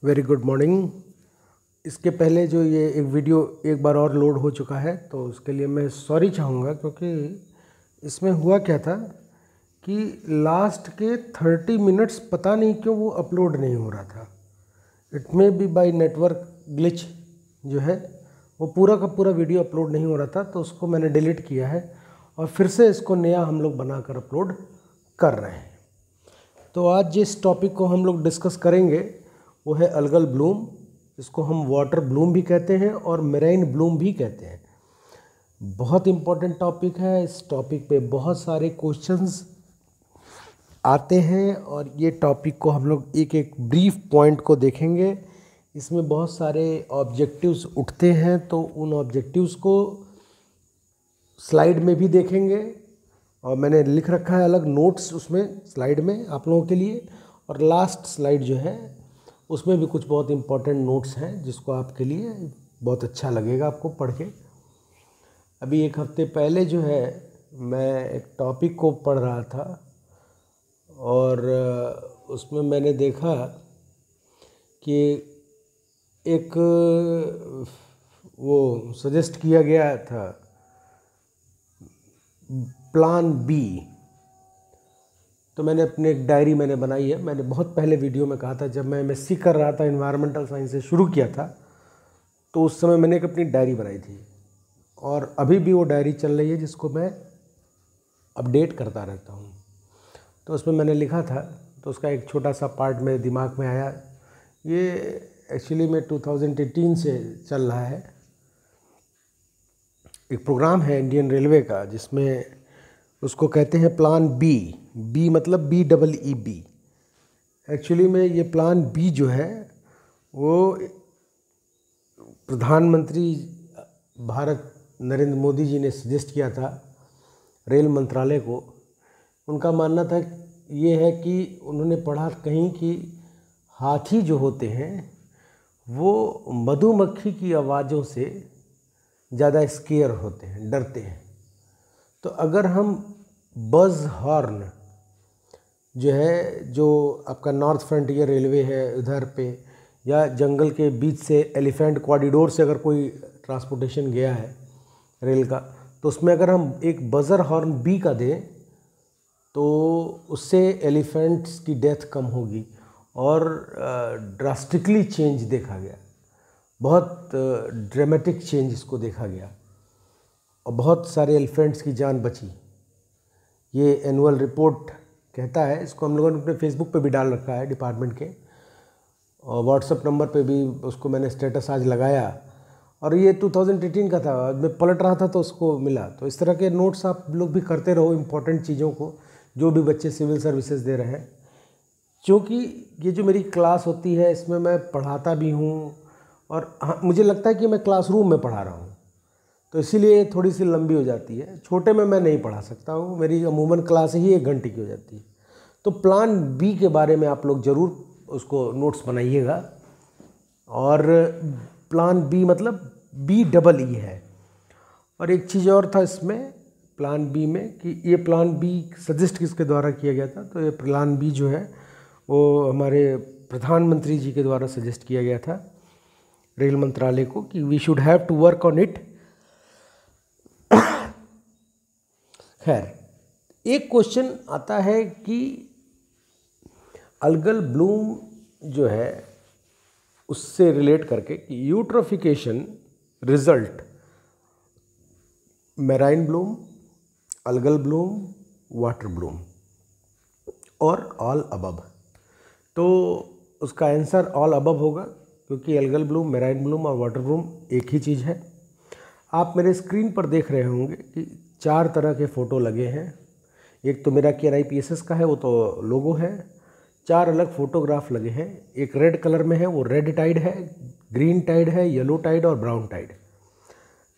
Very good morning. इसके पहले जो ये एक वीडियो एक बार और लोड हो चुका है तो उसके लिए मैं सॉरी चाहूँगा, क्योंकि इसमें हुआ क्या था कि लास्ट के 30 मिनट्स पता नहीं क्यों वो अपलोड नहीं हो रहा था। It may be by network glitch जो है वो पूरा का पूरा वीडियो अपलोड नहीं हो रहा था, तो उसको मैंने डिलीट किया है और फिर से इसको नया हम लोग बनाकर अपलोड कर रहे हैं। तो आज जिस टॉपिक को हम लोग डिस्कस करेंगे वो है अलगल ब्लूम। इसको हम वाटर ब्लूम भी कहते हैं और मेराइन ब्लूम भी कहते हैं। बहुत इम्पोर्टेंट टॉपिक है। इस टॉपिक पे बहुत सारे क्वेश्चंस आते हैं और ये टॉपिक को हम लोग एक एक ब्रीफ पॉइंट को देखेंगे। इसमें बहुत सारे ऑब्जेक्टिव्स उठते हैं, तो उन ऑब्जेक्टिव्स को स्लाइड में भी देखेंगे और मैंने लिख रखा है अलग नोट्स उसमें स्लाइड में आप लोगों के लिए। और लास्ट स्लाइड जो है उसमें भी कुछ बहुत इम्पोर्टेंट नोट्स हैं जिसको आपके लिए बहुत अच्छा लगेगा आपको पढ़ के। अभी एक हफ्ते पहले जो है मैं एक टॉपिक को पढ़ रहा था और उसमें मैंने देखा कि एक वो सजेस्ट किया गया था प्लान बी। तो मैंने अपने एक डायरी मैंने बनाई है। मैंने बहुत पहले वीडियो में कहा था, जब मैं एमएससी कर रहा था, एनवायरमेंटल साइंस से शुरू किया था, तो उस समय मैंने एक अपनी डायरी बनाई थी और अभी भी वो डायरी चल रही है जिसको मैं अपडेट करता रहता हूँ। तो उसमें मैंने लिखा था, तो उसका एक छोटा सा पार्ट मेरे दिमाग में आया। ये एक्चुअली में 2018 से चल रहा है। एक प्रोग्राम है इंडियन रेलवे का जिसमें उसको कहते हैं प्लान बी। बी मतलब BEE। एक्चुअली में ये प्लान बी जो है वो प्रधानमंत्री भारत नरेंद्र मोदी जी ने सजेस्ट किया था रेल मंत्रालय को। उनका मानना था ये है कि उन्होंने पढ़ा कहीं कि हाथी जो होते हैं वो मधुमक्खी की आवाज़ों से ज़्यादा स्केयर होते हैं, डरते हैं। तो अगर हम बज़ हॉर्न जो है, जो आपका नॉर्थ फ्रंटियर रेलवे है उधर पे, या जंगल के बीच से एलिफेंट कॉरिडोर से अगर कोई ट्रांसपोर्टेशन गया है रेल का, तो उसमें अगर हम एक बज़र हॉर्न बी का दें तो उससे एलिफेंट्स की डेथ कम होगी और ड्रास्टिकली चेंज देखा गया। बहुत ड्रामेटिक चेंज इसको देखा गया और बहुत सारे एलिफेंट्स की जान बची। ये एनुअल रिपोर्ट कहता है। इसको हम लोगों ने अपने फेसबुक पे भी डाल रखा है डिपार्टमेंट के, और व्हाट्सएप नंबर पे भी उसको मैंने स्टेटस आज लगाया। और ये 2018 का था, मैं पलट रहा था तो उसको मिला। तो इस तरह के नोट्स आप लोग भी करते रहो इम्पोर्टेंट चीज़ों को, जो भी बच्चे सिविल सर्विसेज दे रहे हैं। क्योंकि ये जो मेरी क्लास होती है इसमें मैं पढ़ाता भी हूँ और हाँ, मुझे लगता है कि मैं क्लासरूम में पढ़ा रहा हूँ, तो इसीलिए थोड़ी सी लंबी हो जाती है। छोटे में मैं नहीं पढ़ा सकता हूँ, मेरी अमूमन क्लास ही 1 घंटे की हो जाती है। तो प्लान बी के बारे में आप लोग ज़रूर उसको नोट्स बनाइएगा। और प्लान बी मतलब BEE है। और एक चीज़ और था इसमें प्लान बी में कि ये प्लान बी सजेस्ट किसके द्वारा किया गया था। तो ये प्लान बी जो है वो हमारे प्रधानमंत्री जी के द्वारा सजेस्ट किया गया था रेल मंत्रालय को कि we should have to work on it. खैर, एक क्वेश्चन आता है कि अलगल ब्लूम जो है उससे रिलेट करके कि eutrophication result marine Bloom, algal Bloom, water Bloom और ऑल अबव। तो उसका आंसर ऑल अबव होगा, क्योंकि अलगल ब्लूम, मेराइन ब्लूम और वाटर ब्लूम एक ही चीज़ है। आप मेरे स्क्रीन पर देख रहे होंगे कि 4 तरह के फ़ोटो लगे हैं। एक तो मेरा KRIPSS का है, वो तो लोगो है। 4 अलग फ़ोटोग्राफ लगे हैं। एक रेड कलर में है, वो रेड टाइड है, ग्रीन टाइड है, येलो टाइड और ब्राउन टाइड।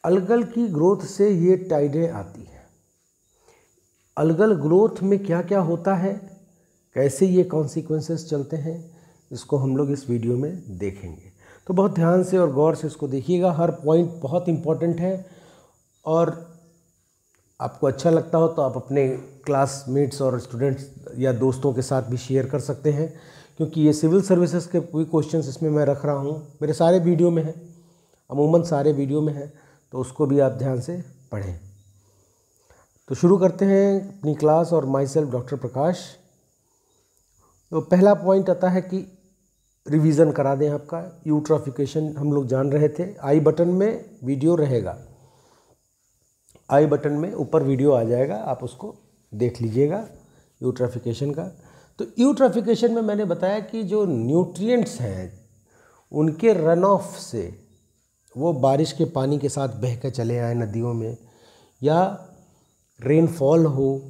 अलगल की ग्रोथ से ये टाइडें आती हैं। अलगल ग्रोथ में क्या क्या होता है, कैसे ये कॉन्सिक्वेंसेस चलते हैं, इसको हम लोग इस वीडियो में देखेंगे। तो बहुत ध्यान से और गौर से इसको देखिएगा। हर पॉइंट बहुत इम्पॉर्टेंट है और आपको अच्छा लगता हो तो आप अपने क्लासमेट्स और स्टूडेंट्स या दोस्तों के साथ भी शेयर कर सकते हैं, क्योंकि ये सिविल सर्विसेज के कोई क्वेश्चंस इसमें मैं रख रहा हूँ, मेरे सारे वीडियो में है, अमूमन सारे वीडियो में है, तो उसको भी आप ध्यान से पढ़ें। तो शुरू करते हैं अपनी क्लास और माई सेल्फ डॉक्टर प्रकाश। तो पहला पॉइंट आता है कि रिवीजन करा दें आपका। यूट्रोफिकेशन हम लोग जान रहे थे, आई बटन में वीडियो रहेगा, आई बटन में ऊपर वीडियो आ जाएगा, आप उसको देख लीजिएगा यूट्रोफिकेशन का। तो यूट्रोफिकेशन में मैंने बताया कि जो न्यूट्रिएंट्स हैं उनके रन ऑफ से, वो बारिश के पानी के साथ बह के चले आए नदियों में, या रेनफॉल हो,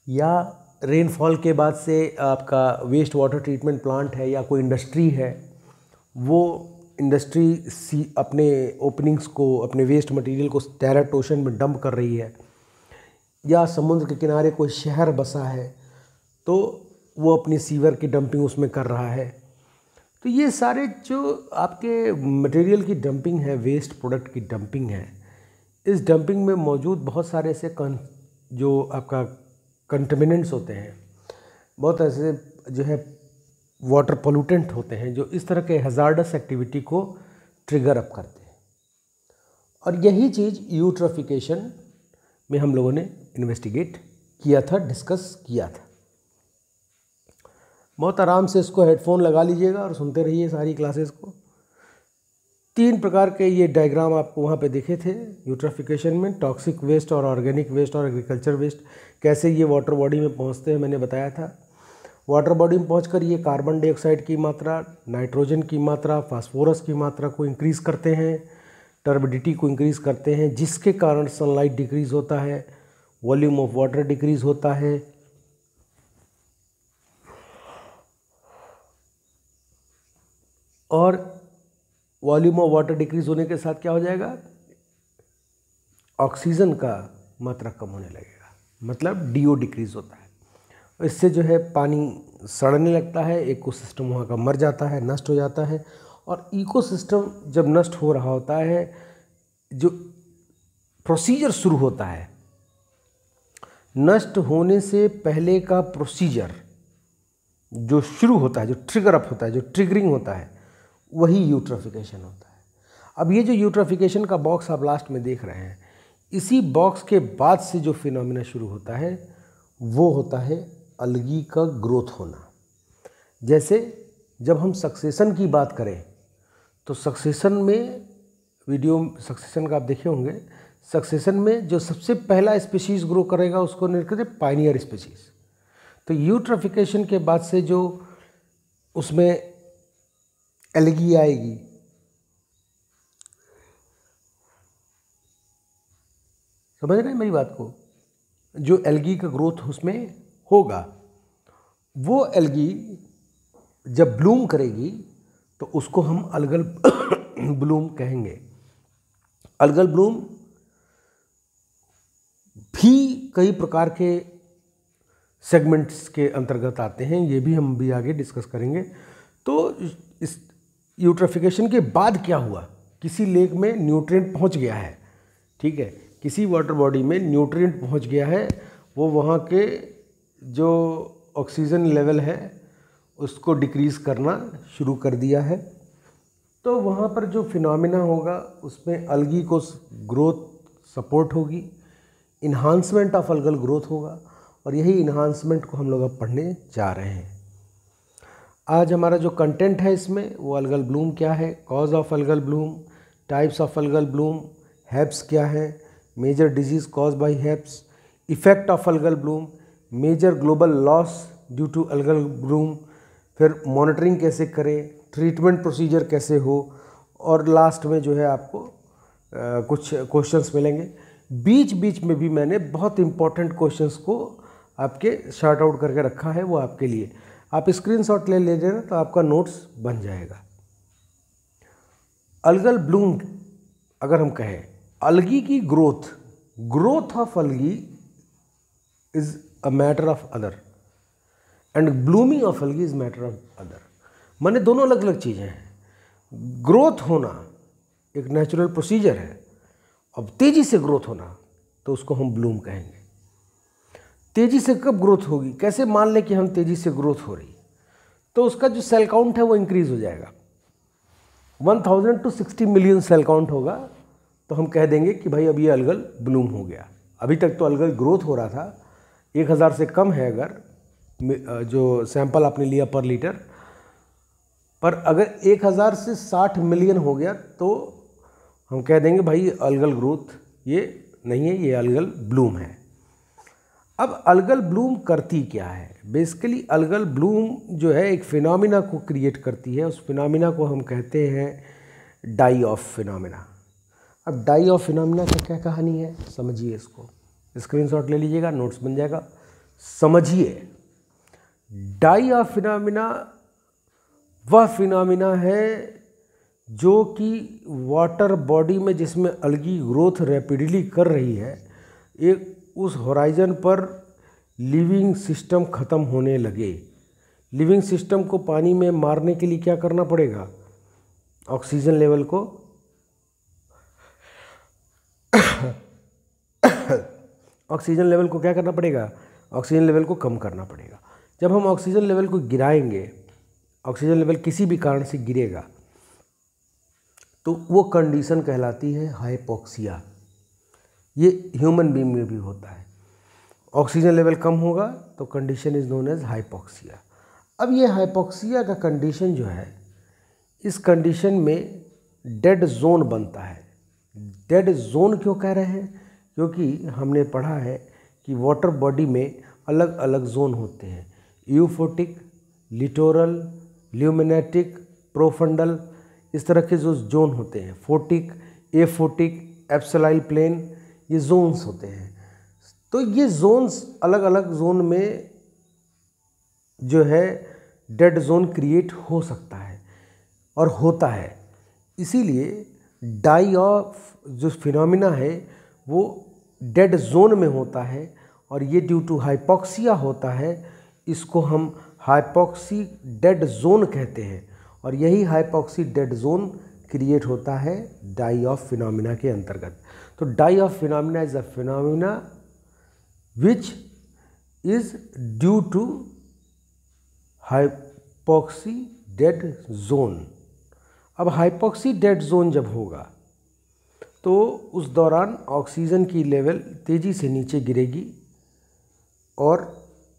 या रेनफॉल के बाद से आपका वेस्ट वाटर ट्रीटमेंट प्लांट है या कोई इंडस्ट्री है, वो इंडस्ट्री अपने ओपनिंग्स को, अपने वेस्ट मटेरियल को डायरेक्ट ओशन में डंप कर रही है, या समुद्र के किनारे कोई शहर बसा है तो वो अपनी सीवर की डंपिंग उसमें कर रहा है। तो ये सारे जो आपके मटेरियल की डंपिंग है, वेस्ट प्रोडक्ट की डंपिंग है, इस डंपिंग में मौजूद बहुत सारे ऐसे जो आपका कंटेमिनेंट्स होते हैं, बहुत ऐसे जो है वाटर पोल्यूटेंट होते हैं, जो इस तरह के हजार्डस एक्टिविटी को ट्रिगर अप करते हैं। और यही चीज़ यूट्रोफिकेशन में हम लोगों ने इन्वेस्टिगेट किया था, डिस्कस किया था। बहुत आराम से इसको हेडफोन लगा लीजिएगा और सुनते रहिए सारी क्लासेस को। 3 प्रकार के ये डायग्राम आपको वहाँ पे दिखे थे यूट्रोफिकेशन में, टॉक्सिक वेस्ट और ऑर्गेनिक वेस्ट और एग्रीकल्चर वेस्ट, कैसे ये वाटर बॉडी में पहुँचते हैं मैंने बताया था। वाटर बॉडी में पहुँचकर ये कार्बन डाइऑक्साइड की मात्रा, नाइट्रोजन की मात्रा, फास्फोरस की मात्रा को इंक्रीज़ करते हैं, टर्बिडिटी को इंक्रीज़ करते हैं, जिसके कारण सनलाइट डिक्रीज़ होता है, वॉल्यूम ऑफ वाटर डिक्रीज़ होता है, और वॉल्यूम ऑफ वाटर डिक्रीज़ होने के साथ क्या हो जाएगा, ऑक्सीजन का मात्रा कम होने लगेगा, मतलब DO डिक्रीज़ होता है। इससे जो है पानी सड़ने लगता है, इकोसिस्टम वहाँ का मर जाता है, नष्ट हो जाता है। और इकोसिस्टम जब नष्ट हो रहा होता है, जो प्रोसीजर शुरू होता है, नष्ट होने से पहले का प्रोसीजर जो शुरू होता है, जो ट्रिगर अप होता है, जो ट्रिगरिंग होता है, वही यूट्रोफिकेशन होता है। अब ये जो यूट्रोफिकेशन का बॉक्स आप लास्ट में देख रहे हैं, इसी बॉक्स के बाद से जो फिनोमिना शुरू होता है वो होता है अलगी का ग्रोथ होना। जैसे जब हम सक्सेशन की बात करें तो सक्सेशन में, वीडियो सक्सेशन का आप देखे होंगे, सक्सेशन में जो सबसे पहला स्पीशीज़ ग्रो करेगा उसको कहते हैं पायनियर स्पीशीज़। तो यूट्रोफिकेशन के बाद से जो उसमें एल्गी आएगी, समझ रहे हैं मेरी बात को, जो एल्गी का ग्रोथ उसमें होगा, वो एल्गी जब ब्लूम करेगी तो उसको हम अलगल ब्लूम कहेंगे। अलगल ब्लूम भी कई प्रकार के सेगमेंट्स के अंतर्गत आते हैं, ये भी हम भी आगे डिस्कस करेंगे। तो इस यूट्रोफिकेशन के बाद क्या हुआ, किसी लेक में न्यूट्रिएंट पहुंच गया है, ठीक है, किसी वाटर बॉडी में न्यूट्रिएंट पहुंच गया है, वो वहाँ के जो ऑक्सीजन लेवल है उसको डिक्रीज़ करना शुरू कर दिया है। तो वहाँ पर जो फिनोमिना होगा उसमें अलगी को ग्रोथ सपोर्ट होगी, इन्हांसमेंट ऑफ अलगल ग्रोथ होगा, और यही इन्हांसमेंट को हम लोग अब पढ़ने जा रहे हैं। आज हमारा जो कंटेंट है इसमें वो अलगल ब्लूम क्या है, cause of algal bloom, types of algal bloom, HABs क्या है, major disease cause by HABs, effect of algal bloom, major global loss due to algal bloom, फिर मॉनिटरिंग कैसे करें, ट्रीटमेंट प्रोसीजर कैसे हो, और लास्ट में जो है आपको कुछ क्वेश्चंस मिलेंगे। बीच बीच में भी मैंने बहुत इंपॉर्टेंट क्वेश्चंस को आपके शार्ट आउट करके रखा है, वो आपके लिए आप स्क्रीनशॉट ले लेना तो आपका नोट्स बन जाएगा। अलगल ब्लूम अगर हम कहें, अलगी की growth of algae is a matter of other and blooming of algae is matter of other. माने दोनों अलग अलग चीज़ें हैं। ग्रोथ होना एक नेचुरल प्रोसीजर है, अब तेज़ी से ग्रोथ होना तो उसको हम ब्लूम कहेंगे। तेज़ी से कब ग्रोथ होगी, कैसे मान लें कि हम तेज़ी से ग्रोथ हो रही, तो उसका जो सेल काउंट है वो इंक्रीज़ हो जाएगा। 1000 to 60 मिलियन सेल काउंट होगा तो हम कह देंगे कि भाई अब ये अलगल ब्लूम हो गया। अभी तक तो अलगल ग्रोथ हो रहा था, 1000 से कम है अगर जो सैंपल आपने लिया पर लीटर, पर अगर 1000 से 60 मिलियन हो गया तो हम कह देंगे भाई अलगल ग्रोथ ये नहीं है, ये अलगल ब्लूम है। अब अलगल ब्लूम करती क्या है? बेसिकली अलगल ब्लूम जो है एक फिनोमिना को क्रिएट करती है, उस फिनोमिना को हम कहते हैं डाई ऑफ फिनोमिना। अब डाई ऑफ फिनोमिना का क्या कहानी है समझिए, इसको स्क्रीनशॉट ले लीजिएगा, नोट्स बन जाएगा। समझिए, डाई ऑफ फिनोमिना वह फिनोमिना है जो कि वाटर बॉडी में जिसमें अलगी ग्रोथ रैपिडली कर रही है, एक उस होराइजन पर लिविंग सिस्टम ख़त्म होने लगे। लिविंग सिस्टम को पानी में मारने के लिए क्या करना पड़ेगा? ऑक्सीजन लेवल को ऑक्सीजन लेवल को क्या करना पड़ेगा? ऑक्सीजन लेवल को कम करना पड़ेगा। जब हम ऑक्सीजन लेवल को गिराएंगे, ऑक्सीजन लेवल किसी भी कारण से गिरेगा तो वो कंडीशन कहलाती है हाइपोक्सिया। ये ह्यूमन बीइंग में भी होता है। ऑक्सीजन लेवल कम होगा तो condition is known as hypoxia. अब ये हाइपोक्सिया का कंडीशन जो है, इस कंडीशन में डेड जोन बनता है। डेड जोन क्यों कह रहे हैं? क्योंकि हमने पढ़ा है कि वाटर बॉडी में अलग अलग जोन होते हैं, यूफोटिक, लिटोरल, ल्यूमिनेटिक, प्रोफंडल, इस तरह के जो जोन होते हैं, फोटिक, एफोटिक, एप्सिलॉइड प्लेन, ये जोन्स होते हैं। तो ये जोन्स अलग अलग जोन में जो है डेड जोन क्रिएट हो सकता है और होता है। इसीलिए डाई ऑफ जो फिनोमिना है वो डेड जोन में होता है और ये ड्यू टू हाइपोक्सिया होता है। इसको हम हाइपोक्सी डेड जोन कहते हैं और यही हाइपोक्सी डेड जोन क्रिएट होता है डाई ऑफ फिनोमिना के अंतर्गत। तो die off phenomena is a phenomena which is due to hypoxia dead zone. अब हाइपोक्सी डेड जोन जब होगा तो उस दौरान ऑक्सीजन की लेवल तेज़ी से नीचे गिरेगी और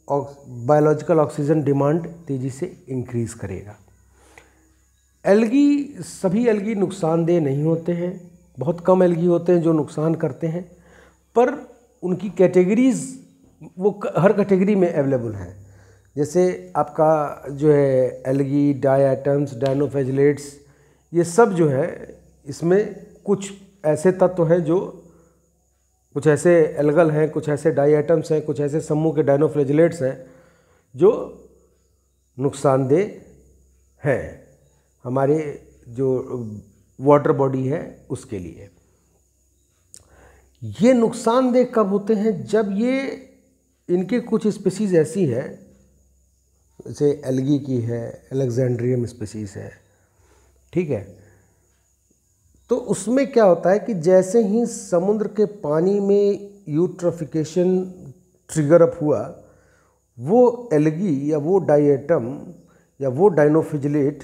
बायोलॉजिकल ऑक्सीजन डिमांड तेज़ी से इंक्रीज़ करेगा। एल्गी, सभी एल्गी नुकसानदेह नहीं होते हैं, बहुत कम एल्गी होते हैं जो नुकसान करते हैं, पर उनकी कैटेगरीज़ वो हर कैटेगरी में अवेलेबल हैं। जैसे आपका जो है एल्गी, डायटम्स, डायनोफ्लैजेलेट्स, ये सब जो है इसमें कुछ ऐसे तत्व हैं जो कुछ ऐसे एल्गल हैं, कुछ ऐसे डायटम्स हैं, कुछ ऐसे समूह के डायनोफ्लैजेलेट्स हैं जो नुकसानदेह हैं हमारे जो वाटर बॉडी है उसके लिए। ये नुकसानदेह कब होते हैं? जब ये इनके कुछ स्पीसीज़ ऐसी है, जैसे एल्गी की है, अलेक्जेंड्रियम स्पीसीज़ है, ठीक है, तो उसमें क्या होता है कि जैसे ही समुद्र के पानी में यूट्रोफिकेशन ट्रिगर अप हुआ, वो एल्गी या वो डायटम या वो डायनोफ्लैजेलेट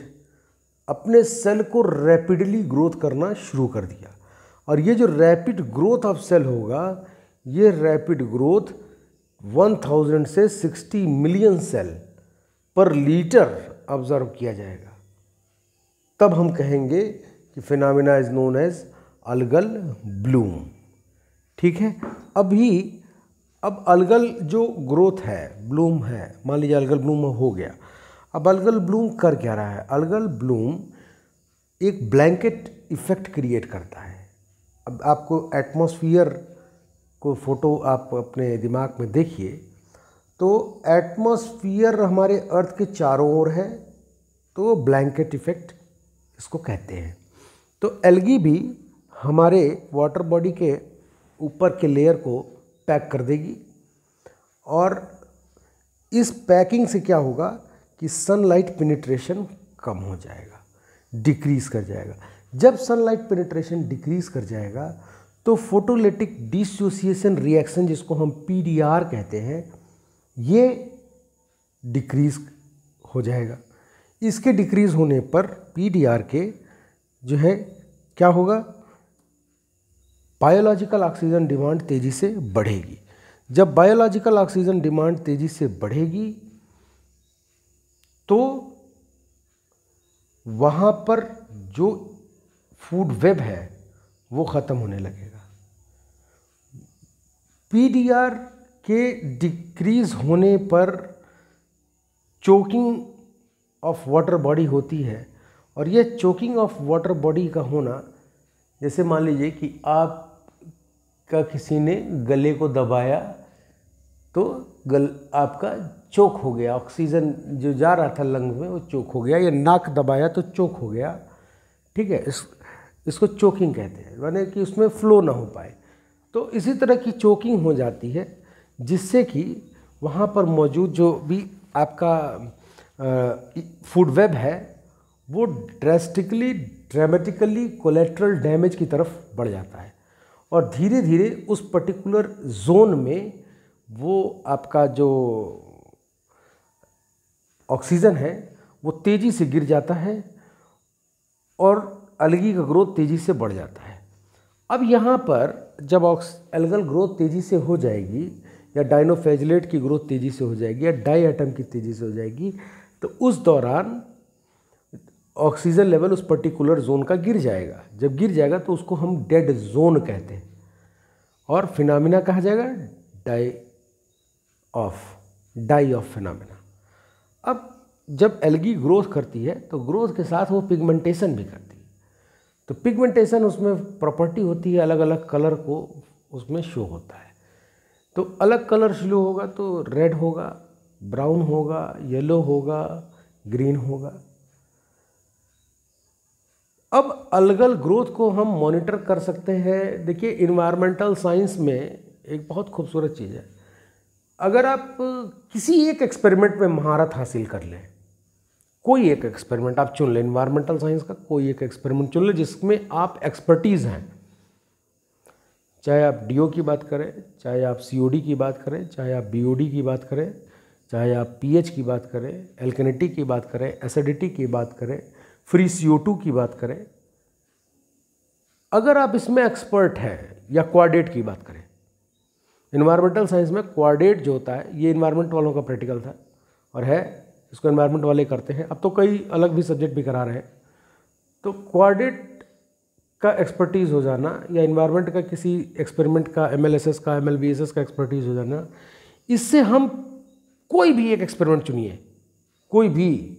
अपने सेल को रैपिडली ग्रोथ करना शुरू कर दिया। और ये जो रैपिड ग्रोथ ऑफ सेल होगा, ये रैपिड ग्रोथ 1000 से 60 million cell per litre observe किया जाएगा। तब हम कहेंगे कि phenomena is known as algal bloom. ठीक है, अब अलगल जो ग्रोथ है, ब्लूम है, मान लीजिए अलगल ब्लूम हो गया। अब अलगल ब्लूम कर क्या रहा है? अलगल ब्लूम एक ब्लैंकेट इफेक्ट क्रिएट करता है। अब आपको एटमॉस्फेयर को फोटो आप अपने दिमाग में देखिए, तो एटमॉस्फेयर हमारे अर्थ के चारों ओर है, तो ब्लैंकेट इफेक्ट इसको कहते हैं। तो एल्गी भी हमारे वाटर बॉडी के ऊपर के लेयर को पैक कर देगी और इस पैकिंग से क्या होगा कि सनलाइट पेनिट्रेशन कम हो जाएगा, डिक्रीज़ कर जाएगा। जब सनलाइट पेनिट्रेशन डिक्रीज़ कर जाएगा तो फोटोलिटिक डिसोसिएशन रिएक्शन, जिसको हम पीडीआर कहते हैं, ये डिक्रीज़ हो जाएगा। इसके डिक्रीज़ होने पर पीडीआर के जो है क्या होगा, बायोलॉजिकल ऑक्सीजन डिमांड तेज़ी से बढ़ेगी। जब बायोलॉजिकल ऑक्सीजन डिमांड तेज़ी से बढ़ेगी तो वहाँ पर जो फूड वेब है वो ख़त्म होने लगेगा। पीडीआर के डिक्रीज़ होने पर चोकिंग ऑफ वाटर बॉडी होती है, और ये चोकिंग ऑफ वाटर बॉडी का होना, जैसे मान लीजिए कि आपका किसी ने गले को दबाया तो आपका चोक हो गया, ऑक्सीजन जो जा रहा था लंग में वो चोक हो गया, या नाक दबाया तो चोक हो गया, ठीक है। इसको चोकिंग कहते हैं, माने कि उसमें फ्लो ना हो पाए। तो इसी तरह की चोकिंग हो जाती है, जिससे कि वहाँ पर मौजूद जो भी आपका फूड वेब है वो ड्रामेटिकली कोलेट्रल डैमेज की तरफ बढ़ जाता है, और धीरे धीरे उस पर्टिकुलर जोन में वो आपका जो ऑक्सीजन है वो तेज़ी से गिर जाता है और अलगी का ग्रोथ तेज़ी से बढ़ जाता है। अब यहाँ पर जब एल्गल ग्रोथ तेज़ी से हो जाएगी, या डाइनोफ्लैजेलेट की ग्रोथ तेज़ी से हो जाएगी, या डाई एटम की तेज़ी से हो जाएगी, तो उस दौरान ऑक्सीजन लेवल उस पर्टिकुलर जोन का गिर जाएगा। जब गिर जाएगा तो उसको हम डेड जोन कहते हैं, और फिनोमेना कहा जाएगा डाई ऑफ फिनोमेना। अब जब एल्गी ग्रोथ करती है तो ग्रोथ के साथ वो पिगमेंटेशन भी करती है। तो पिगमेंटेशन उसमें प्रॉपर्टी होती है, अलग अलग कलर को उसमें शो होता है। तो अलग कलर शो होगा तो रेड होगा, ब्राउन होगा, येलो होगा, ग्रीन होगा। अब अलगल ग्रोथ को हम मॉनिटर कर सकते हैं। देखिए, इन्वायरमेंटल साइंस में एक बहुत खूबसूरत चीज़ है, अगर आप किसी एक एक्सपेरिमेंट में महारत हासिल कर लें, कोई एक एक्सपेरिमेंट आप चुन लें, इन्वायरमेंटल साइंस का कोई एक एक्सपेरिमेंट चुन लें जिसमें आप एक्सपर्टीज़ हैं, चाहे आप डीओ की बात करें, चाहे आप सीओडी की बात करें, चाहे आप बीओडी की बात करें, चाहे आप पीएच की बात करें, एल्कनिटी की बात करें, एसिडिटी की बात करें, फ्री CO2 की बात करें, अगर आप इसमें एक्सपर्ट हैं, या क्वाड्रेट की बात करें, इन्वायरमेंटल साइंस में क्वाड्रेट जो होता है, ये इन्वायरमेंट वालों का प्रैक्टिकल था और है, इसको इन्वायरमेंट वाले करते हैं, अब तो कई अलग भी सब्जेक्ट भी करा रहे हैं। तो क्वाड्रेट का एक्सपर्टीज़ हो जाना, या इन्वायरमेंट का किसी एक्सपेरिमेंट का, MLSS का, MLBSS का एक्सपर्टीज़ हो जाना, इससे हम कोई भी एक एक्सपेरिमेंट चुनिए, कोई भी,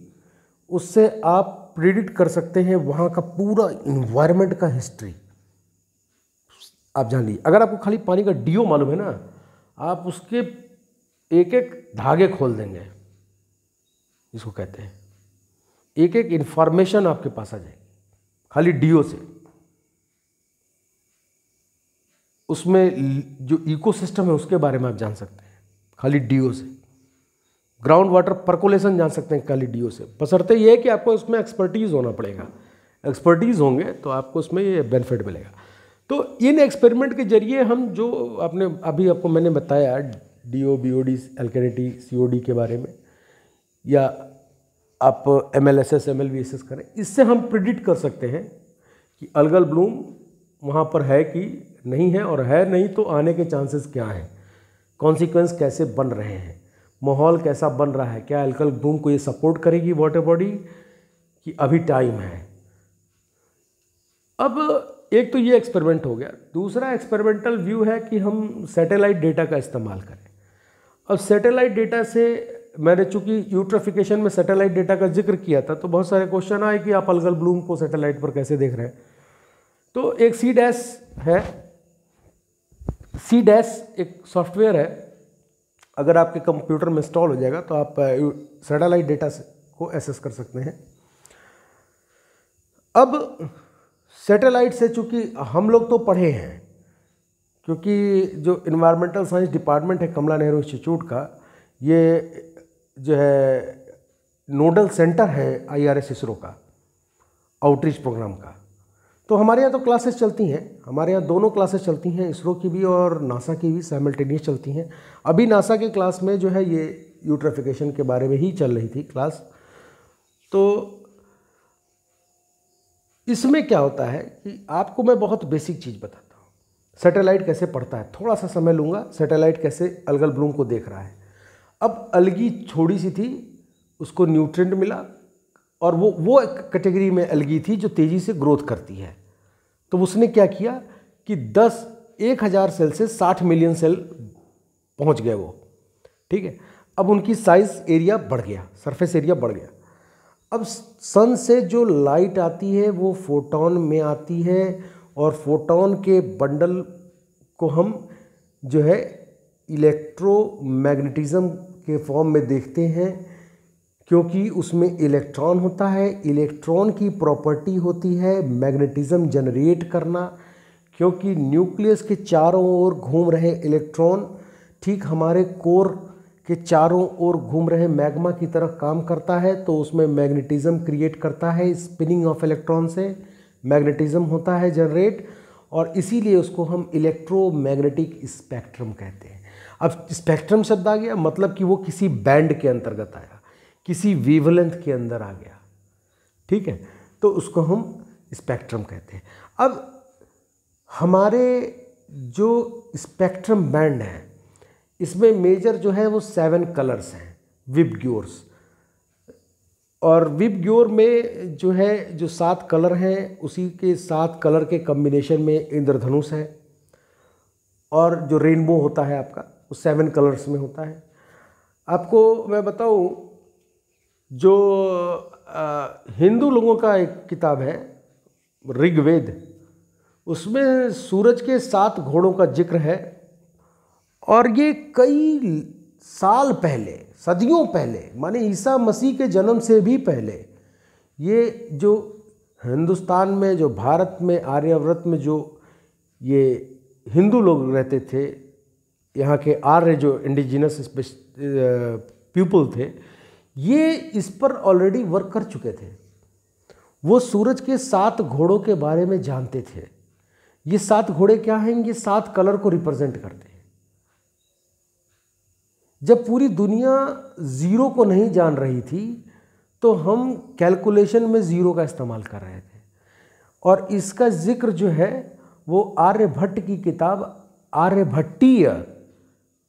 उससे आप प्रिडिक्ट कर सकते हैं वहाँ का पूरा इन्वायरमेंट का हिस्ट्री आप जान लीजिए। अगर आपको खाली पानी का डीओ मालूम है ना, आप उसके एक एक धागे खोल देंगे, इसको कहते हैं, एक एक इंफॉर्मेशन आपके पास आ जाएगी खाली डीओ से। उसमें जो इकोसिस्टम है उसके बारे में आप जान सकते हैं खाली डीओ से। ग्राउंड वाटर पर्कोलेशन जान सकते हैं खाली डीओ से, बशर्ते ये है कि आपको इसमें एक्सपर्टीज़ होना पड़ेगा। एक्सपर्टीज़ होंगे तो आपको उसमें ये बेनिफिट मिलेगा। तो इन एक्सपेरिमेंट के जरिए हम जो आपने अभी आपको मैंने बताया डीओ, बीओडी, एल्कनिटी, सीओडी के बारे में, या आप MLSS, MLBSS करें, इससे हम प्रिडिक्ट कर सकते हैं कि अलगल ब्लूम वहाँ पर है कि नहीं है, और है नहीं तो आने के चांसेस क्या हैं, कॉन्सिक्वेंस कैसे बन रहे हैं, माहौल कैसा बन रहा है, क्या अलगल ब्लूम को ये सपोर्ट करेगी वाटर बॉडी कि अभी टाइम है। अब एक तो ये एक्सपेरिमेंट हो गया। दूसरा एक्सपेरिमेंटल व्यू है कि हम सैटेलाइट डेटा का इस्तेमाल करें। अब सैटेलाइट डेटा से, मैंने चूंकि यूट्रोफिकेशन में सैटेलाइट डेटा का जिक्र किया था, तो बहुत सारे क्वेश्चन आए कि आप अलगल ब्लूम को सैटेलाइट पर कैसे देख रहे हैं। तो एक CDAS है, CDAS एक सॉफ्टवेयर है, अगर आपके कंप्यूटर में इंस्टॉल हो जाएगा तो आप सैटेलाइट डेटा को एसेस कर सकते हैं। अब सैटेलाइट से चूँकि हम लोग तो पढ़े हैं, क्योंकि जो इन्वायरमेंटल साइंस डिपार्टमेंट है कमला नेहरू इंस्टीट्यूट का, ये जो है नोडल सेंटर है IRS इसरो का, आउटरीच प्रोग्राम का। तो हमारे यहाँ तो क्लासेस चलती हैं, हमारे यहाँ दोनों क्लासेस चलती हैं, इसरो की भी और नासा की भी साइमल्टेनियस चलती हैं। अभी नासा के क्लास में जो है ये यूट्रिफिकेशन के बारे में ही चल रही थी क्लास। तो इसमें क्या होता है कि आपको मैं बहुत बेसिक चीज़ बताता हूँ, सैटेलाइट कैसे पढ़ता है। थोड़ा सा समय लूँगा, सैटेलाइट कैसे अलगल ब्लूम को देख रहा है। अब अलगी छोटी सी थी, उसको न्यूट्रिएंट मिला, और वो एक कैटेगरी में अलगी थी जो तेज़ी से ग्रोथ करती है। तो उसने क्या किया कि 10,000 सेल से 60 मिलियन सेल पहुंच गए वो, ठीक है। अब उनकी साइज एरिया बढ़ गया, सरफेस एरिया बढ़ गया। अब सन से जो लाइट आती है वो फोटोन में आती है, और फोटोन के बंडल को हम जो है इलेक्ट्रोमैग्नेटिज्म के फॉर्म में देखते हैं, क्योंकि उसमें इलेक्ट्रॉन होता है। इलेक्ट्रॉन की प्रॉपर्टी होती है मैग्नेटिज्म जनरेट करना, क्योंकि न्यूक्लियस के चारों ओर घूम रहे इलेक्ट्रॉन ठीक हमारे कोर के चारों ओर घूम रहे मैग्मा की तरह काम करता है। तो उसमें मैग्नेटिज्म क्रिएट करता है, स्पिनिंग ऑफ इलेक्ट्रॉन से मैग्नेटिज्म होता है जनरेट, और इसीलिए उसको हम इलेक्ट्रोमैग्नेटिक स्पेक्ट्रम कहते हैं। अब स्पेक्ट्रम शब्द आ गया, मतलब कि वो किसी बैंड के अंतर्गत आया, किसी वेवलेंथ के अंदर आ गया, ठीक है। तो उसको हम स्पेक्ट्रम कहते हैं। अब हमारे जो स्पेक्ट्रम बैंड है, इसमें मेजर जो है वो 7 कलर्स हैं, विबग्योर्स। और विबग्योर में जो है जो 7 कलर हैं, उसी के 7 कलर के कॉम्बिनेशन में इंद्रधनुष है। और जो रेनबो होता है आपका, वो 7 कलर्स में होता है। आपको मैं बताऊं, जो हिंदू लोगों का एक किताब है ऋग्वेद, उसमें सूरज के 7 घोड़ों का जिक्र है। और ये कई साल पहले, सदियों पहले, माने ईसा मसीह के जन्म से भी पहले, ये जो हिंदुस्तान में, जो भारत में, आर्यावर्त में जो ये हिंदू लोग रहते थे, यहाँ के आर्य जो इंडिजिनस पीपल थे, ये इस पर ऑलरेडी वर्क कर चुके थे। वो सूरज के 7 घोड़ों के बारे में जानते थे। ये 7 घोड़े क्या हैं? ये 7 कलर को रिप्रेजेंट करते हैं। जब पूरी दुनिया ज़ीरो को नहीं जान रही थी, तो हम कैलकुलेशन में ज़ीरो का इस्तेमाल कर रहे थे। और इसका जिक्र जो है वो आर्यभट्ट की किताब आर्यभट्टीय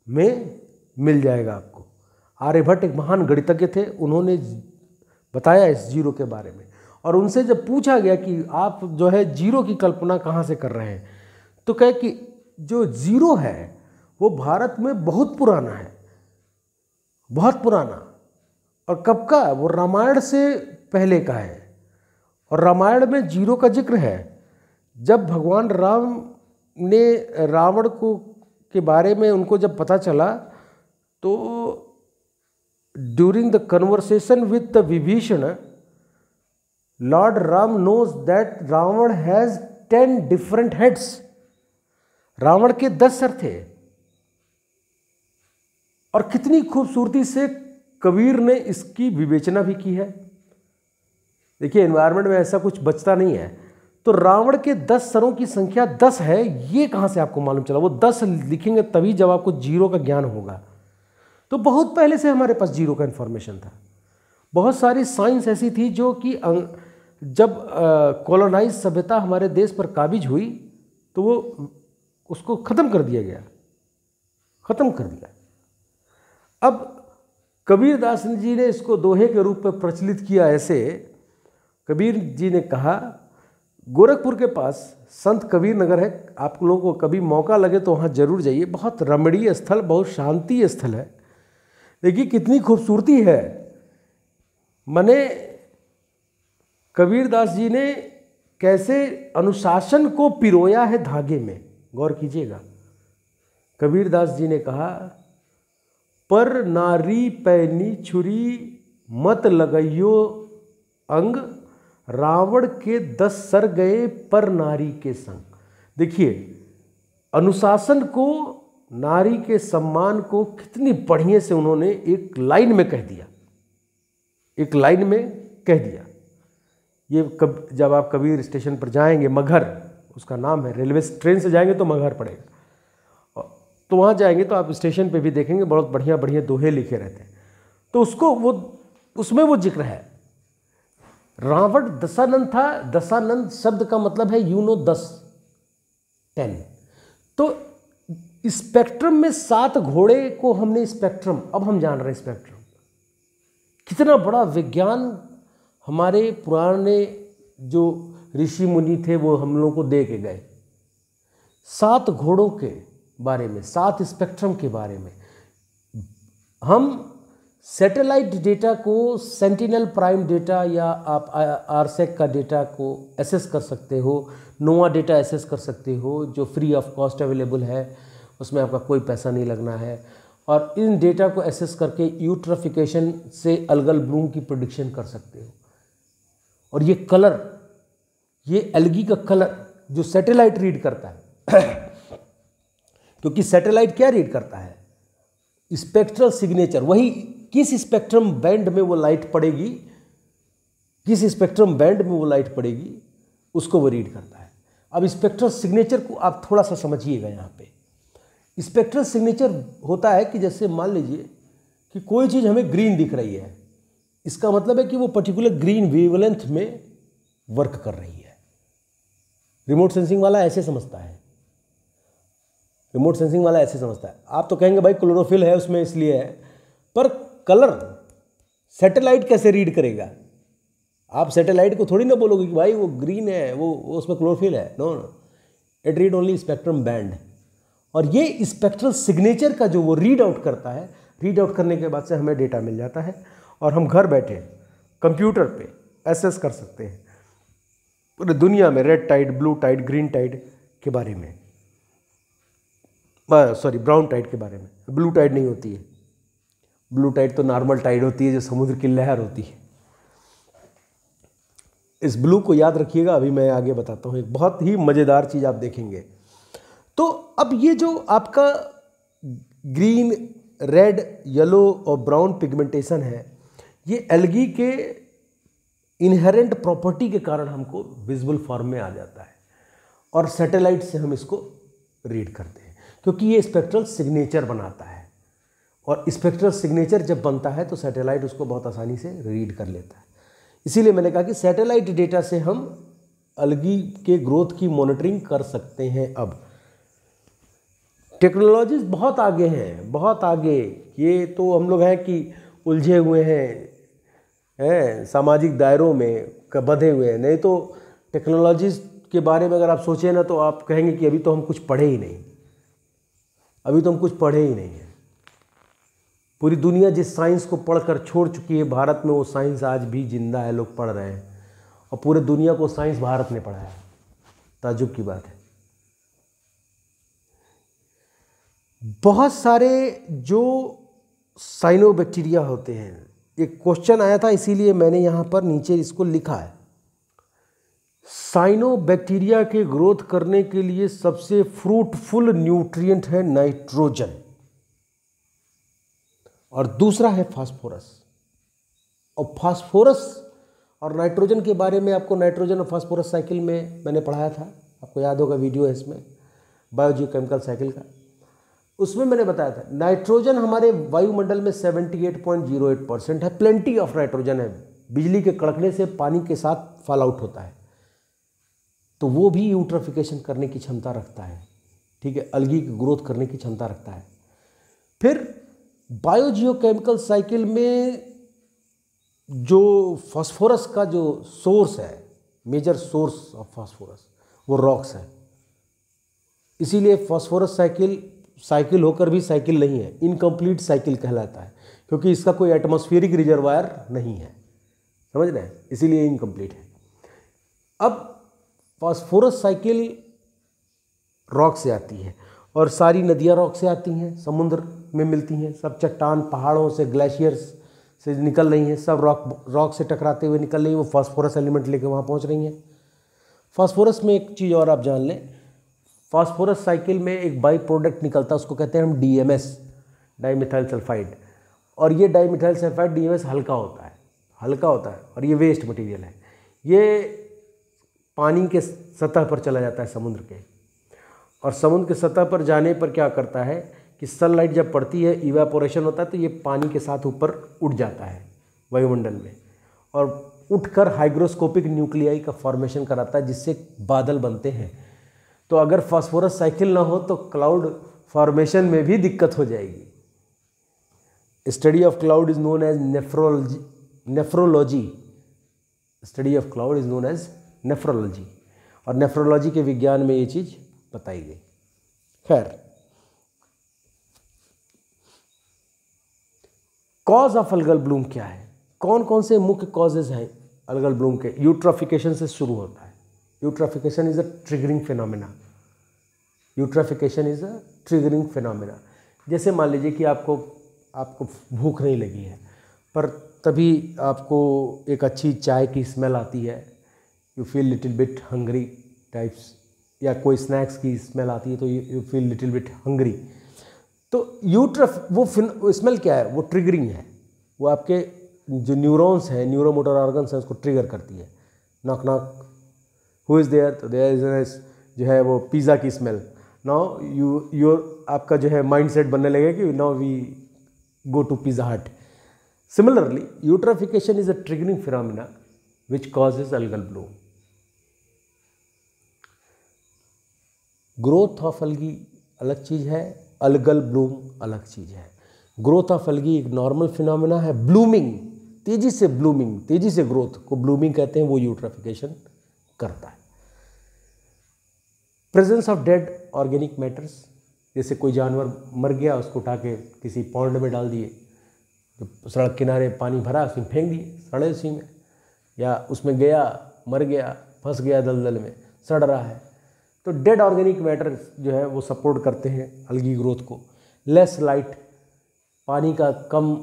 में मिल जाएगा आपको। आर्यभट्ट एक महान गणितज्ञ थे, उन्होंने बताया इस जीरो के बारे में। और उनसे जब पूछा गया कि आप जो है जीरो की कल्पना कहाँ से कर रहे हैं, तो कहे कि जो जीरो है वो भारत में बहुत पुराना है, बहुत पुराना। और कब का? वो रामायण से पहले का है। और रामायण में जीरो का जिक्र है। जब भगवान राम ने रावण को के बारे में उनको जब पता चला, तो during the conversation with the Vibhishan, lord Ram knows that Ravan has 10 different heads. Ravan के 10 सर थे। और कितनी खूबसूरती से कबीर ने इसकी विवेचना भी की है। देखिए, एनवायरनमेंट में ऐसा कुछ बचता नहीं है। तो रावण के 10 सरों की संख्या 10 है, ये कहाँ से आपको मालूम चला? वो 10 लिखेंगे तभी जब आपको जीरो का ज्ञान होगा। तो बहुत पहले से हमारे पास जीरो का इन्फॉर्मेशन था। बहुत सारी साइंस ऐसी थी जो कि जब कॉलोनाइज सभ्यता हमारे देश पर काबिज हुई, तो वो उसको ख़त्म कर दिया गया, ख़त्म कर दिया। अब कबीरदास जी ने इसको दोहे के रूप में प्रचलित किया ऐसे। कबीर जी ने कहा, गोरखपुर के पास संत कबीर नगर है, आप लोगों को कभी मौका लगे तो वहाँ जरूर जाइए। बहुत रमणीय स्थल, बहुत शांति स्थल है। देखिए कितनी खूबसूरती है। मने कबीरदास जी ने कैसे अनुशासन को पिरोया है धागे में, गौर कीजिएगा। कबीरदास जी ने कहा, पर नारी पैनी छुरी मत लगइयो अंग, रावण के 10 सर गए पर नारी के संग। देखिए, अनुशासन को, नारी के सम्मान को कितनी बढ़िया से उन्होंने एक लाइन में कह दिया, एक लाइन में कह दिया। ये जब आप कबीर स्टेशन पर जाएंगे, मगहर उसका नाम है, रेलवे ट्रेन से जाएंगे तो मगहर पड़ेगा, तो वहाँ जाएंगे तो आप स्टेशन पे भी देखेंगे बहुत बढ़िया बढ़िया दोहे लिखे रहते हैं। तो उसमें वो जिक्र है, रावण दशानंद था। दशानंद शब्द का मतलब है 10, 10। तो स्पेक्ट्रम में 7 घोड़े को हमने स्पेक्ट्रम, अब हम जान रहे हैं स्पेक्ट्रम कितना बड़ा विज्ञान हमारे पुराने जो ऋषि मुनि थे वो हम लोगों को दे के गए। 7 घोड़ों के बारे में, 7 स्पेक्ट्रम के बारे में। हम सैटेलाइट डेटा को, सेंटिनल प्राइम डेटा या आप आरसेक का डेटा को एसेस कर सकते हो, नोवा डेटा एसेस कर सकते हो जो फ्री ऑफ कॉस्ट अवेलेबल है, उसमें आपका कोई पैसा नहीं लगना है। और इन डेटा को एसेस करके यूट्रोफिकेशन से अलगल ब्लूम की प्रेडिक्शन कर सकते हो। और ये कलर, ये एल्गी का कलर जो सैटेलाइट रीड करता है क्योंकि सैटेलाइट क्या रीड करता है? स्पेक्ट्रल सिग्नेचर, वही किस स्पेक्ट्रम बैंड में वो लाइट पड़ेगी, किस स्पेक्ट्रम बैंड में वो लाइट पड़ेगी, उसको वो रीड करता है। अब स्पेक्ट्रल सिग्नेचर को आप थोड़ा सा समझिएगा। यहाँ पे स्पेक्ट्रल सिग्नेचर होता है कि जैसे मान लीजिए कि कोई चीज़ हमें ग्रीन दिख रही है, इसका मतलब है कि वो पर्टिकुलर ग्रीन वेवलेंथ में वर्क कर रही है। रिमोट सेंसिंग वाला ऐसे समझता है, रिमोट सेंसिंग वाला ऐसे समझता है। आप तो कहेंगे भाई क्लोरोफिल है उसमें इसलिए है, पर कलर सैटेलाइट कैसे रीड करेगा? आप सैटेलाइट को थोड़ी ना बोलोगे कि भाई वो ग्रीन है, वो उसमें क्लोरोफिल है। No, it read only spectrum band. और ये स्पेक्ट्रल सिग्नेचर का जो वो रीड आउट करता है, रीड आउट करने के बाद से हमें डेटा मिल जाता है और हम घर बैठे कंप्यूटर पे एसेस कर सकते हैं पूरे दुनिया में red tide, blue tide, green tide के बारे में, सॉरी ब्राउन टाइड के बारे में। ब्लू टाइड नहीं होती है, ब्लू टाइड तो नॉर्मल टाइड होती है जो समुद्र की लहर होती है। इस ब्लू को याद रखिएगा, अभी मैं आगे बताता हूँ, एक बहुत ही मज़ेदार चीज़ आप देखेंगे। तो अब ये जो आपका ग्रीन, रेड, येलो और ब्राउन पिगमेंटेशन है, ये एल्गी के इनहेरेंट प्रॉपर्टी के कारण हमको विजिबल फॉर्म में आ जाता है और सैटेलाइट से हम इसको रीड करते हैं क्योंकि ये स्पेक्ट्रल सिग्नेचर बनाता है। और स्पेक्ट्रल सिग्नेचर जब बनता है तो सैटेलाइट उसको बहुत आसानी से रीड कर लेता है। इसीलिए मैंने कहा कि सैटेलाइट डेटा से हम एल्गी के ग्रोथ की मॉनिटरिंग कर सकते हैं। अब टेक्नोलॉजीज बहुत आगे हैं, बहुत आगे। ये तो हम लोग हैं कि उलझे हुए हैं सामाजिक दायरों में बंधे हुए हैं। नहीं तो टेक्नोलॉजीज के बारे में अगर आप सोचें ना तो आप कहेंगे कि अभी तो हम कुछ पढ़े ही नहीं, अभी तो हम कुछ पढ़े ही नहीं हैं। पूरी दुनिया जिस साइंस को पढ़कर छोड़ चुकी है, भारत में वो साइंस आज भी जिंदा है, लोग पढ़ रहे हैं और पूरे दुनिया को साइंस भारत ने पढ़ाया। ताज्जुब की बात है। बहुत सारे जो साइनोबैक्टीरिया होते हैं, एक क्वेश्चन आया था इसीलिए मैंने यहाँ पर नीचे इसको लिखा है। साइनोबैक्टीरिया के ग्रोथ करने के लिए सबसे फ्रूटफुल न्यूट्रिएंट है नाइट्रोजन और दूसरा है फास्फोरस। और फास्फोरस और नाइट्रोजन के बारे में आपको नाइट्रोजन और फास्फोरस साइकिल में मैंने पढ़ाया था, आपको याद होगा, वीडियो है इसमें बायोजियोकेमिकल साइकिल का। उसमें मैंने बताया था नाइट्रोजन हमारे वायुमंडल में 78.08% है, प्लेंटी ऑफ नाइट्रोजन है। बिजली के कड़कने से पानी के साथ फॉल आउट होता है, तो वो भी यूट्रोफिकेशन करने की क्षमता रखता है। ठीक है, एल्गी की ग्रोथ करने की क्षमता रखता है। फिर बायोजियोकेमिकल साइकिल में जो फास्फोरस का जो सोर्स है, मेजर सोर्स ऑफ फास्फोरस, वो रॉक्स है। इसीलिए फास्फोरस साइकिल होकर भी साइकिल नहीं है, इनकम्प्लीट साइकिल कहलाता है क्योंकि इसका कोई एटमॉस्फेरिक रिजर्वायर नहीं है, समझ रहे हैं, इसीलिए इनकम्प्लीट है। अब फास्फोरस साइकिल रॉक से आती है और सारी नदियाँ रॉक से आती हैं, समुद्र में मिलती हैं, सब चट्टान पहाड़ों से, ग्लेशियर्स से निकल रही हैं, सब रॉक से टकराते हुए निकल रही हैं, वो फास्फोरस एलिमेंट लेके वहाँ पहुँच रही हैं। फास्फोरस में एक चीज़ और आप जान लें, फास्फोरस साइकिल में एक बाई प्रोडक्ट निकलता है, उसको कहते हैं हम DMS, डाईमिथाइल सल्फाइड। और ये डाईमिथाइल सल्फाइड DMS हल्का होता है और ये वेस्ट मटेरियल है। ये पानी के सतह पर चला जाता है समुद्र के, और समुद्र के सतह पर जाने पर क्या करता है कि सनलाइट जब पड़ती है, इवेपोरेशन होता है, तो ये पानी के साथ ऊपर उड़ जाता है वायुमंडल में, और उठकर हाइग्रोस्कोपिक न्यूक्लियाई का फॉर्मेशन कराता है, जिससे बादल बनते हैं। तो अगर फास्फोरस साइकिल ना हो तो क्लाउड फॉर्मेशन में भी दिक्कत हो जाएगी। Study of cloud is known as nephrology. Study of cloud is known as nephrology, और नेफ्रोलॉजी के विज्ञान में ये चीज़ बताई गई। खैर, कॉज ऑफ अलगल ब्लूम क्या है? कौन कौन से मुख्य कॉजेज हैं अलगल ब्लूम के? यूट्रोफिकेशन से शुरू होता है। Eutrophication is a triggering phenomena. Eutrophication is a triggering phenomena. जैसे मान लीजिए कि आपको भूख नहीं लगी है, पर तभी आपको एक अच्छी चाय की स्मेल आती है, you feel little bit hungry types, या कोई स्नैक्स की स्मेल आती है तो you feel little bit hungry. तो वो स्मेल क्या है? वो ट्रिगरिंग है। वो आपके जो न्यूरॉन्स हैं, न्यूरोमोटर ऑर्गन्स हैं, उसको ट्रिगर करती है। Knock knock, who is there? तो देयर इज जो है वो पिज़्ज़ा की स्मेल। नाउ योर आपका जो है माइंड सेट बनने लगेगा कि now we go to Pizza Hut. Similarly eutrophication is a triggering phenomena which causes algal bloom. Growth of algae अलग चीज़ है, अलगल ब्लूम अलग चीज़ है। ग्रोथ ऑफ अलगी एक नॉर्मल फिनोमेना है। ब्लूमिंग, तेजी से ब्लूमिंग, तेजी से ग्रोथ को ब्लूमिंग कहते हैं, वो यूट्रोफिकेशन करता है। Presence of dead organic matters, जैसे कोई जानवर मर गया, उसको उठा के किसी पॉन्ड में डाल दिए, तो सड़क किनारे पानी भरा, उसमें फेंक दिए, सड़े उसी में, या उसमें गया, मर गया, फंस गया दलदल में, सड़ रहा है। तो डेड ऑर्गेनिक मैटर जो है वो सपोर्ट करते हैं अलगी ग्रोथ को। लेस लाइट, पानी का कम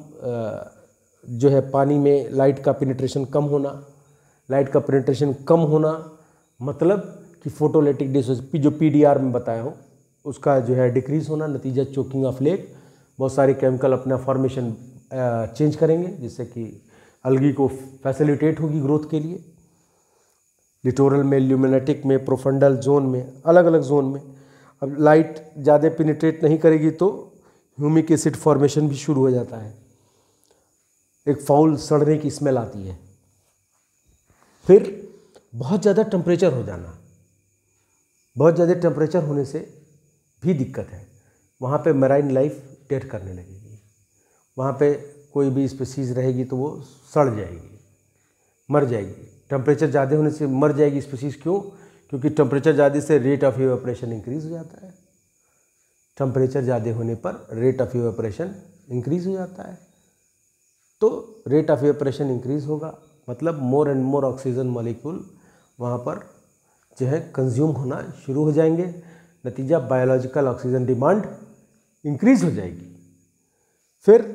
जो है पानी में लाइट का पेनिट्रेशन कम होना। लाइट का पेनिट्रेशन कम होना मतलब कि फोटोलिटिक डिसोसिएशन जो पीडीआर में बताया हूँ उसका जो है डिक्रीज होना, नतीजा चोकिंग ऑफ लेक। बहुत सारे केमिकल अपना फॉर्मेशन चेंज करेंगे, जिससे कि अलगी को फैसिलिटेट होगी ग्रोथ के लिए। लिटोरल में, ल्यूमिनेटिक में, प्रोफंडल जोन में, अलग अलग जोन में अब लाइट ज़्यादा पेनिट्रेट नहीं करेगी तो ह्यूमिक एसिड फॉर्मेशन भी शुरू हो जाता है, एक फाउल सड़ने की स्मेल आती है। फिर बहुत ज़्यादा टेम्परेचर हो जाना, बहुत ज़्यादा टेम्परेचर होने से भी दिक्कत है। वहाँ पे मैराइन लाइफ डेड करने लगेगी, वहाँ पे कोई भी स्पीसीज रहेगी तो वो सड़ जाएगी, मर जाएगी। टेम्परेचर ज़्यादा होने से मर जाएगी स्पीसीज। क्यों? क्योंकि टेम्परेचर ज़्यादा से रेट ऑफ इवेपोरेशन इंक्रीज हो जाता है। टेम्परेचर ज़्यादा होने पर रेट ऑफ इवेपोरेशन इंक्रीज हो जाता है। तो रेट ऑफ इवेपोरेशन इंक्रीज होगा मतलब more and more oxygen molecule वहाँ पर जो है कंज्यूम होना शुरू हो जाएंगे। नतीजा बायोलॉजिकल ऑक्सीजन डिमांड इंक्रीज हो जाएगी। फिर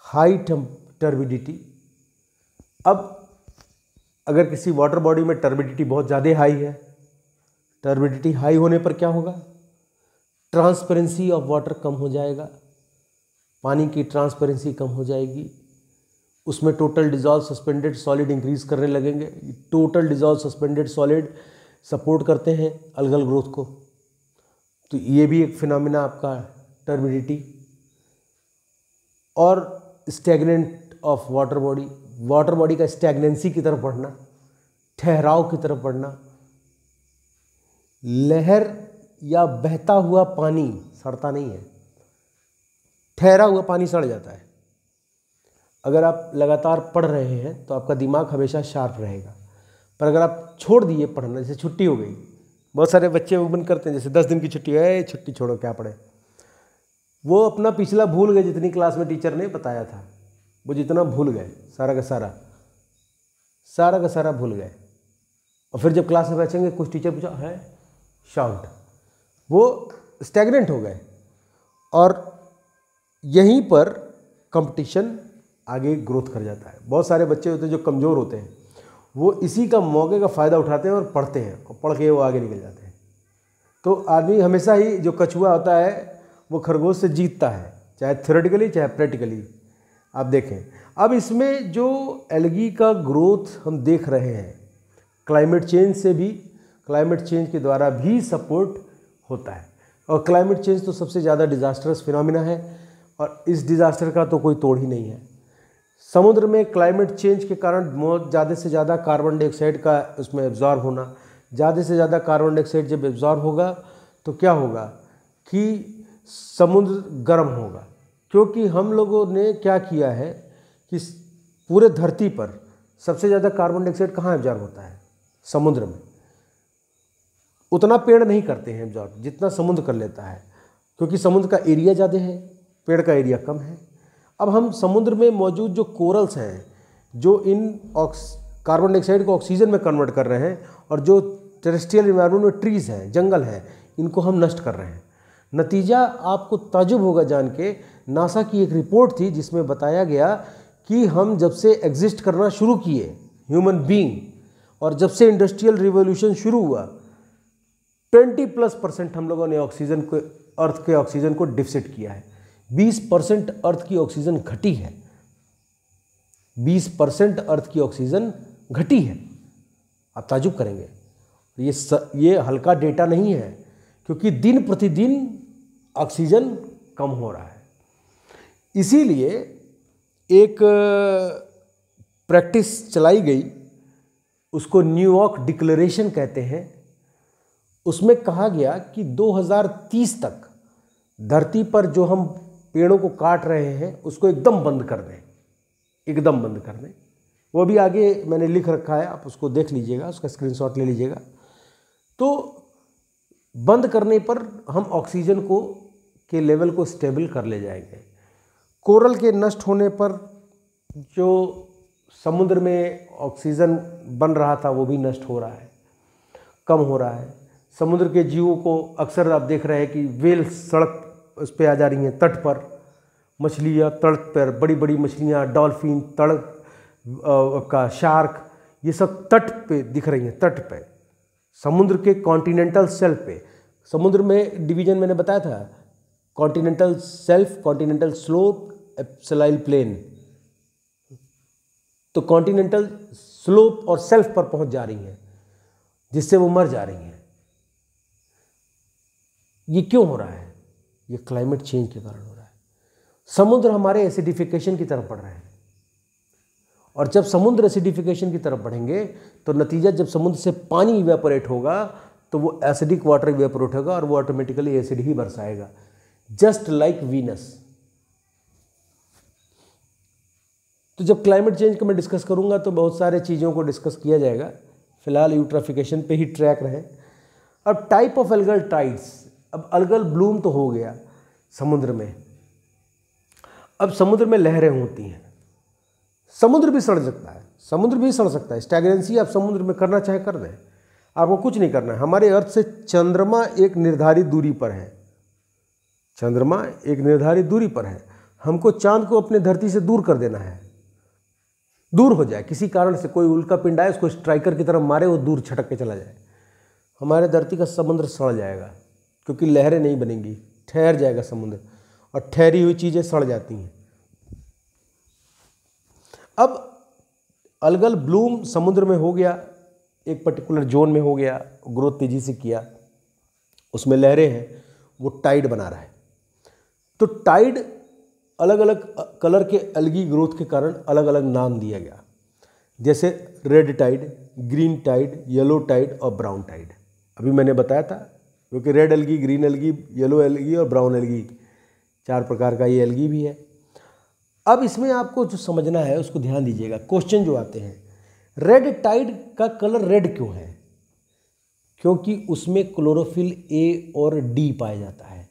हाई टर्बिडिटी। अब अगर किसी वाटर बॉडी में टर्बिडिटी बहुत ज़्यादा हाई है, टर्बिडिटी हाई होने पर क्या होगा? ट्रांसपेरेंसी ऑफ वाटर कम हो जाएगा, पानी की ट्रांसपेरेंसी कम हो जाएगी। उसमें total dissolve suspended solid increase करने लगेंगे। Total dissolve suspended solid support करते हैं अलगल ग्रोथ को। तो ये भी एक फिनोमिना आपका टर्बिडिटी। और stagnant of water body, water body का स्टैग्नेंसी की तरफ बढ़ना, ठहराव की तरफ बढ़ना। लहर या बहता हुआ पानी सड़ता नहीं है, ठहरा हुआ पानी सड़ जाता है। अगर आप लगातार पढ़ रहे हैं तो आपका दिमाग हमेशा शार्प रहेगा, पर अगर आप छोड़ दिए पढ़ना, जैसे छुट्टी हो गई, बहुत सारे बच्चे वो बंद करते हैं, जैसे 10 दिन की छुट्टी है, छुट्टी छोड़ो क्या पढ़े। वो अपना पिछला भूल गए, जितनी क्लास में टीचर ने बताया था वो जितना भूल गए, सारा का सारा भूल गए। और फिर जब क्लास में बैठेंगे कुछ टीचर पूछा है शाउट, वो स्टैग्नेंट हो गए। और यहीं पर कंपटीशन आगे ग्रोथ कर जाता है। बहुत सारे बच्चे होते हैं जो कमज़ोर होते हैं, वो इसी का मौके का फ़ायदा उठाते हैं और पढ़ते हैं, और पढ़ के वो आगे निकल जाते हैं। तो आदमी हमेशा ही जो कछुआ होता है वो खरगोश से जीतता है, चाहे थ्योरेटिकली चाहे प्रैक्टिकली। आप देखें, अब इसमें जो एल्गी का ग्रोथ हम देख रहे हैं, क्लाइमेट चेंज के द्वारा भी सपोर्ट होता है। और क्लाइमेट चेंज तो सबसे ज़्यादा डिज़ास्टरस फिनोमिना है और इस डिज़ास्टर का तो कोई तोड़ ही नहीं है। समुद्र में क्लाइमेट चेंज के कारण ज़्यादा से ज़्यादा कार्बन डाइऑक्साइड का उसमें एब्जॉर्ब होना, ज़्यादा से ज़्यादा कार्बन डाइऑक्साइड जब एब्जॉर्ब होगा तो क्या होगा कि समुद्र गर्म होगा, क्योंकि हम लोगों ने क्या किया है कि पूरे धरती पर सबसे ज़्यादा कार्बन डाइऑक्साइड कहाँ एब्जॉर्ब होता है? समुद्र में। उतना पेड़ नहीं करते हैं एब्जॉर्ब जितना समुद्र कर लेता है, क्योंकि समुद्र का एरिया ज़्यादा है, पेड़ का एरिया कम है। अब हम समुद्र में मौजूद जो कोरल्स हैं जो इन कार्बन डाइऑक्साइड को ऑक्सीजन में कन्वर्ट कर रहे हैं, और जो टेरेस्ट्रियल इन्वायरमेंट में ट्रीज़ हैं, जंगल हैं, इनको हम नष्ट कर रहे हैं। नतीजा आपको ताज्जुब होगा जान के, नासा की एक रिपोर्ट थी जिसमें बताया गया कि हम जब से एग्जिस्ट करना शुरू किए ह्यूमन बीइंग, और जब से इंडस्ट्रियल रिवॉल्यूशन शुरू हुआ 20+% हम लोगों ने ऑक्सीजन को, अर्थ के ऑक्सीजन को डिफिसिट किया है। 20% अर्थ की ऑक्सीजन घटी है, 20% अर्थ की ऑक्सीजन घटी है। आप ताजुब करेंगे, ये हल्का डेटा नहीं है, क्योंकि दिन प्रतिदिन ऑक्सीजन कम हो रहा है। इसीलिए एक प्रैक्टिस चलाई गई, उसको न्यूयॉर्क डिक्लेरेशन कहते हैं। उसमें कहा गया कि 2030 तक धरती पर जो हम पेड़ों को काट रहे हैं उसको एकदम बंद कर दें, एकदम बंद कर दें। वो भी आगे मैंने लिख रखा है, आप उसको देख लीजिएगा, उसका स्क्रीनशॉट ले लीजिएगा। तो बंद करने पर हम ऑक्सीजन को के लेवल को स्टेबल कर ले जाएंगे। कोरल के नष्ट होने पर जो समुद्र में ऑक्सीजन बन रहा था वो भी नष्ट हो रहा है, कम हो रहा है। समुद्र के जीवों को अक्सर आप देख रहे हैं कि व्हेल सड़क उस पर आ जा रही हैं, तट पर मछलियाँ, तट पर बड़ी बड़ी मछलियाँ, डॉल्फिन, का शार्क, ये सब तट पे दिख रही हैं, तट पे, समुद्र के कॉन्टिनेंटल शेल्फ पे। समुद्र में डिवीजन मैंने बताया था, continental shelf, continental slope, abyssal plain. तो कॉन्टिनेंटल स्लोप और शेल्फ पर पहुंच जा रही हैं, जिससे वो मर जा रही हैं। ये क्यों हो रहा है? ये क्लाइमेट चेंज के कारण हो रहा है। समुद्र हमारे एसिडिफिकेशन की तरफ बढ़ रहे हैं, और जब समुद्र एसिडिफिकेशन की तरफ बढ़ेंगे तो नतीजा, जब समुद्र से पानी इवेपोरेट होगा तो वो एसिडिक वाटर इवेपोरेट होगा और वो ऑटोमेटिकली एसिड ही बरसाएगा, जस्ट लाइक वीनस। तो जब क्लाइमेट चेंज को मैं डिस्कस करूंगा तो बहुत सारे चीज़ों को डिस्कस किया जाएगा। फिलहाल यूट्राफिकेशन पे ही ट्रैक रहे। अब टाइप ऑफ एल्गल टाइड्स, अब अलगल ब्लूम तो हो गया समुद्र में। अब समुद्र में लहरें होती हैं, समुद्र भी सड़ सकता है, समुद्र भी सड़ सकता है। स्टैग्नेंसी आप समुद्र में करना चाहे कर दें, आपको कुछ नहीं करना है। हमारे अर्थ से चंद्रमा एक निर्धारित दूरी पर है, चंद्रमा एक निर्धारित दूरी पर है। हमको चांद को अपने धरती से दूर कर देना है, दूर हो जाए किसी कारण से, कोई उल्का पिंड आए उसको स्ट्राइकर की तरफ मारे, वो दूर छटक के चला जाए। हमारे धरती का समुद्र सड़ जाएगा, क्योंकि लहरें नहीं बनेंगी, ठहर जाएगा समुद्र, और ठहरी हुई चीज़ें सड़ जाती हैं। अब अलगल ब्लूम समुद्र में हो गया, एक पर्टिकुलर जोन में हो गया, ग्रोथ तेजी से किया, उसमें लहरें हैं, वो टाइड बना रहा है। तो टाइड अलग अलग कलर के अलगी ग्रोथ के कारण अलग अलग नाम दिया गया, जैसे red tide, green tide, yellow tide और ब्राउन टाइड। अभी मैंने बताया था, क्योंकि red algae, green algae, yellow algae और ब्राउन एल्गी, 4 प्रकार का ये एल्गी भी है। अब इसमें आपको जो समझना है उसको ध्यान दीजिएगा। क्वेश्चन जो आते हैं, रेड टाइड का कलर रेड क्यों है? क्योंकि उसमें क्लोरोफिल ए और डी पाया जाता है।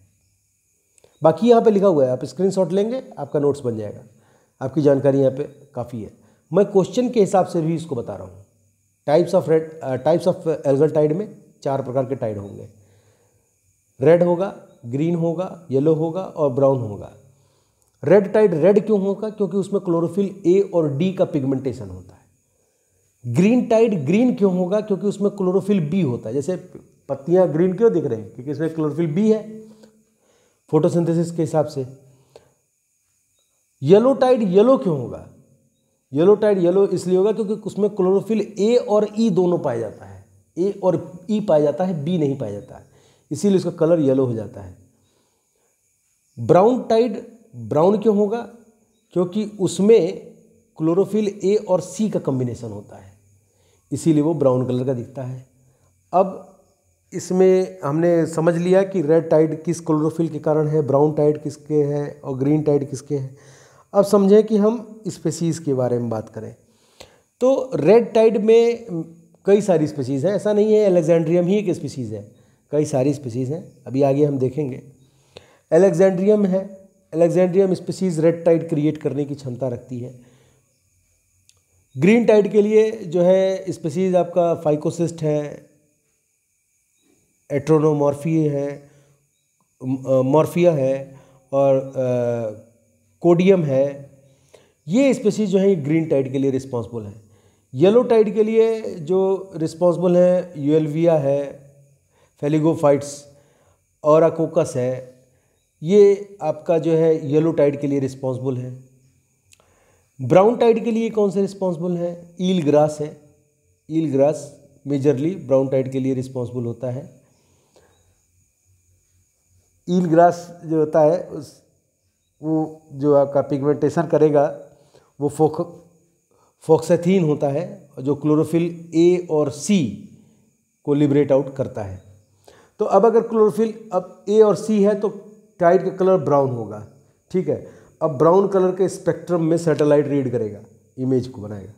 बाकी यहाँ पे लिखा हुआ है, आप स्क्रीनशॉट लेंगे आपका नोट्स बन जाएगा, आपकी जानकारी यहाँ पे काफ़ी है। मैं क्वेश्चन के हिसाब से भी इसको बता रहा हूँ। टाइप्स ऑफ एल्गल टाइड में 4 प्रकार के टाइड होंगे, रेड होगा, ग्रीन होगा, येलो होगा और ब्राउन होगा। रेड टाइड रेड क्यों होगा? क्योंकि उसमें क्लोरोफिल ए और डी का पिगमेंटेशन होता है। ग्रीन टाइड ग्रीन क्यों होगा? क्योंकि उसमें क्लोरोफिल बी होता है। जैसे पत्तियां ग्रीन क्यों दिख रही हैं? क्योंकि इसमें क्लोरोफिल बी है फोटोसिंथेसिस के हिसाब से। येलो टाइड येलो क्यों होगा? येलो टाइड येलो इसलिए होगा क्योंकि उसमें क्लोरोफिल ए और ई दोनों पाया जाता है, ए और ई पाया जाता है, बी नहीं पाया जाता है, इसीलिए उसका कलर येलो हो जाता है। ब्राउन टाइड ब्राउन क्यों होगा? क्योंकि उसमें क्लोरोफिल ए और सी का कॉम्बिनेशन होता है, इसीलिए वो ब्राउन कलर का दिखता है। अब इसमें हमने समझ लिया कि रेड टाइड किस क्लोरोफिल के कारण है, ब्राउन टाइड किसके है और ग्रीन टाइड किसके है। अब समझें कि हम स्पीसीज़ के बारे में बात करें तो रेड टाइड में कई सारी स्पीसीज़ हैं, ऐसा नहीं है अलेक्जेंड्रियम ही एक स्पीसीज़ है, कई सारी स्पीसीज़ हैं, अभी आगे हम देखेंगे। अलेक्जेंड्रियम है, अलेक्जेंड्रियम स्पीसीज़ रेड टाइड क्रिएट करने की क्षमता रखती है। ग्रीन टाइड के लिए जो है स्पीसीज़ आपका फाइकोसिस्ट है, एट्रोनोमॉर्फी है, मॉर्फिया है और कोडियम है। ये स्पीसीज जो है ये ग्रीन टाइड के लिए रिस्पॉन्सिबल है। येलो टाइड के लिए जो रिस्पॉन्सिबल है यूएलविया है, फेलिगोफाइट्स और अकोकस है, ये आपका जो है येलो टाइड के लिए रिस्पॉन्सिबल है। ब्राउन टाइड के लिए कौन से रिस्पॉन्सिबल है? ईल ग्रास है, ईल ग्रास मेजरली ब्राउन टाइड के लिए रिस्पॉन्सिबल होता है। ईल ग्रास जो होता है वो जो आपका पिगमेंटेशन करेगा वो फोक्सेथीन होता है जो क्लोरोफिल ए और सी को लिबरेट आउट करता है। तो अब अगर क्लोरोफिल अब ए और सी है तो टाइड का कलर ब्राउन होगा, ठीक है। अब ब्राउन कलर के स्पेक्ट्रम में सैटेलाइट रीड करेगा, इमेज को बनाएगा,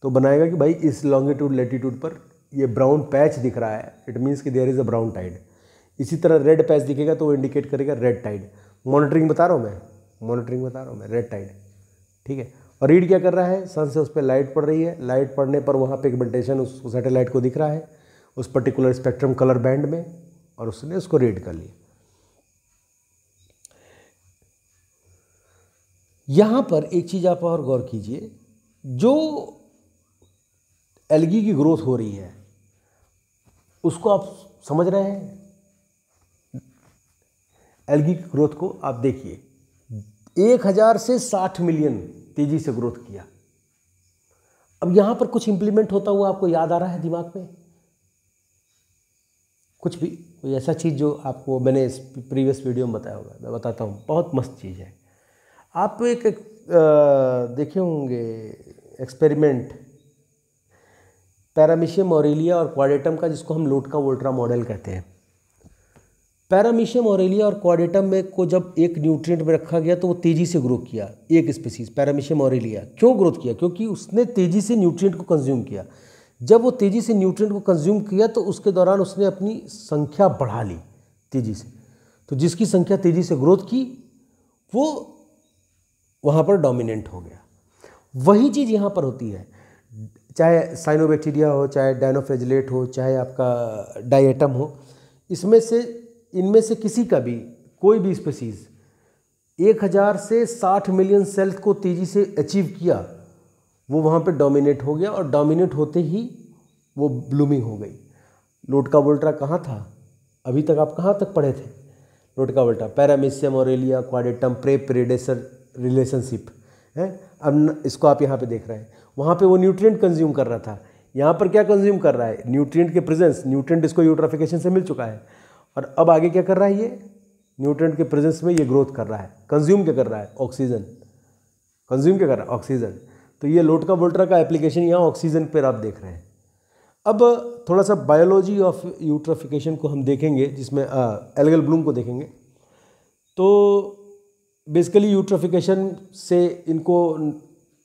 तो बनाएगा कि भाई इस लॉन्गिट्यूड लेटीट्यूड पर ये ब्राउन पैच दिख रहा है, इट मीन्स कि there is a brown tide. इसी तरह रेड पैच दिखेगा तो वो इंडिकेट करेगा रेड टाइड। मॉनिटरिंग बता रहा हूँ मैं, रेड टाइड, ठीक है। और रीड क्या कर रहा है? सन से उस पर लाइट पड़ रही है, लाइट पड़ने पर वहाँ पिगमेंटेशन उस सैटेलाइट को दिख रहा है उस पर्टिकुलर स्पेक्ट्रम कलर बैंड में, और उसने उसको रीड कर लिया। यहाँ पर एक चीज़ आप और गौर कीजिए, जो एल्गी की ग्रोथ हो रही है उसको आप समझ रहे हैं? एल्गी की ग्रोथ को आप देखिए, 1000 से 60 मिलियन तेजी से ग्रोथ किया। अब यहां पर कुछ इंप्लीमेंट होता हुआ आपको याद आ रहा है दिमाग में? कुछ भी कोई ऐसा चीज़ जो आपको मैंने इस प्रीवियस वीडियो में बताया होगा, मैं बताता हूँ, बहुत मस्त चीज़ है। आप एक देखे होंगे एक्सपेरिमेंट पैरामीशियम ऑरेलिया और क्वाडेटम का, जिसको हम लोटका वोल्ट्रा मॉडल कहते हैं। पैरामीशियम ऑरेलिया और क्वाडेटम में को जब एक न्यूट्रिएंट में रखा गया तो वो तेज़ी से ग्रो किया। एक स्पीसीज पैरामीशियम ऑरेलिया क्यों ग्रोथ किया? क्योंकि उसने तेज़ी से न्यूट्रिएंट को कंज्यूम किया। जब वो तेज़ी से न्यूट्रिएंट को कंज्यूम किया तो उसके दौरान उसने अपनी संख्या बढ़ा ली तेज़ी से, तो जिसकी संख्या तेज़ी से ग्रोथ की वो वहाँ पर डोमिनेंट हो गया। वही चीज़ यहाँ पर होती है, चाहे साइनोबैक्टीरिया हो, चाहे डायनोफ्लैजिलेट हो, चाहे आपका डायटम हो, इनमें से किसी का भी कोई भी स्पीसीज़ 1000 से 60 मिलियन सेल्स को तेज़ी से अचीव किया, वो वहाँ पे डोमिनेट हो गया, और डोमिनेट होते ही वो ब्लूमिंग हो गई। लोटका वोल्ट्रा कहाँ था? अभी तक आप कहाँ तक पढ़े थे? Lotka Volterra paramecium aurelia caudatum prey predator relationship है। अब इसको आप यहाँ पे देख रहे हैं, वहाँ पे वो न्यूट्रिएंट कंज्यूम कर रहा था, यहाँ पर क्या कंज्यूम कर रहा है? न्यूट्रिएंट के प्रेजेंस, न्यूट्रिएंट इसको यूट्रोफिकेशन से मिल चुका है, और अब आगे क्या कर रहा है? ये न्यूट्रिएंट के प्रेजेंस में ये ग्रोथ कर रहा है। कंज्यूम क्या कर रहा है? ऑक्सीजन। कंज्यूम क्या कर रहा है? ऑक्सीजन। तो ये लोटका वोल्ट्रा का एप्लीकेशन यहाँ ऑक्सीजन पर आप देख रहे हैं। अब थोड़ा सा बायोलॉजी ऑफ यूट्रोफिकेशन को हम देखेंगे, जिसमें एल्गल ब्लूम को देखेंगे। तो बेसिकली यूट्रोफिकेशन से इनको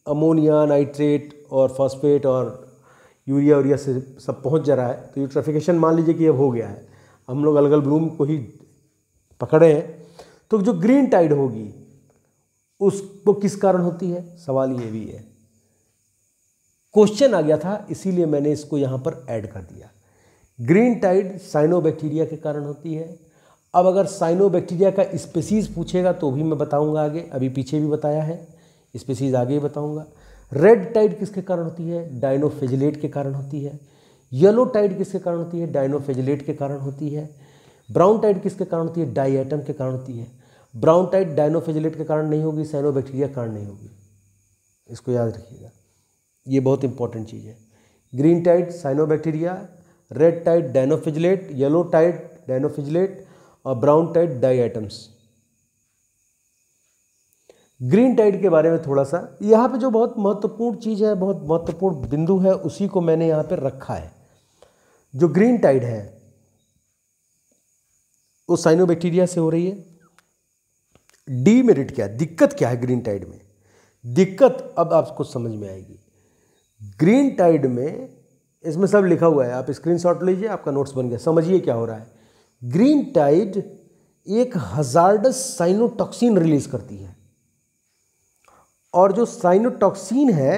अमोनिया, नाइट्रेट और फॉस्फेट और यूरिया से सब पहुंच जा रहा है। तो यूट्रोफिकेशन मान लीजिए कि अब हो गया है, हम लोग एल्गल ब्लूम को ही पकड़े हैं। तो जो ग्रीन टाइड होगी उसको किस कारण होती है? सवाल ये भी है, क्वेश्चन आ गया था, इसीलिए मैंने इसको यहाँ पर ऐड कर दिया। ग्रीन टाइड साइनोबैक्टीरिया के कारण होती है। अब अगर साइनोबैक्टीरिया का स्पीसीज पूछेगा तो भी मैं बताऊंगा आगे, अभी पीछे भी बताया है, स्पीसीज आगे ही बताऊंगा। रेड टाइड किसके कारण होती है? डायनोफ्लैजिलेट के कारण होती है। येलो टाइड किसके कारण होती है? डायनोफ्लैजिलेट के कारण होती है। ब्राउन टाइड किसके कारण होती है? डायटम के कारण होती है। ब्राउन टाइड डायनोफ्लैजिलेट के कारण नहीं होगी, साइनोबैक्टीरिया के कारण नहीं होगी, इसको याद रखिएगा। ये बहुत इंपॉर्टेंट चीज़ है। Green tide cyanobacteria, red tide dinoflagellate, yellow tide dinoflagellate और ब्राउन टाइड डाई एटम्स। ग्रीन टाइड के बारे में थोड़ा सा यहाँ पे जो बहुत महत्वपूर्ण चीज़ है, बहुत महत्वपूर्ण बिंदु है, उसी को मैंने यहाँ पे रखा है। जो ग्रीन टाइड है वो साइनोबैक्टीरिया से हो रही है। डीमेरिट क्या है, दिक्कत क्या है ग्रीन टाइड में? दिक्कत अब आपको समझ में आएगी। ग्रीन टाइड में इसमें सब लिखा हुआ है, आप स्क्रीनशॉट लीजिए, आपका नोट्स बन गया। समझिए क्या हो रहा है। ग्रीन टाइड एक हजार्डस साइनोटॉक्सिन रिलीज करती है, और जो साइनोटॉक्सिन है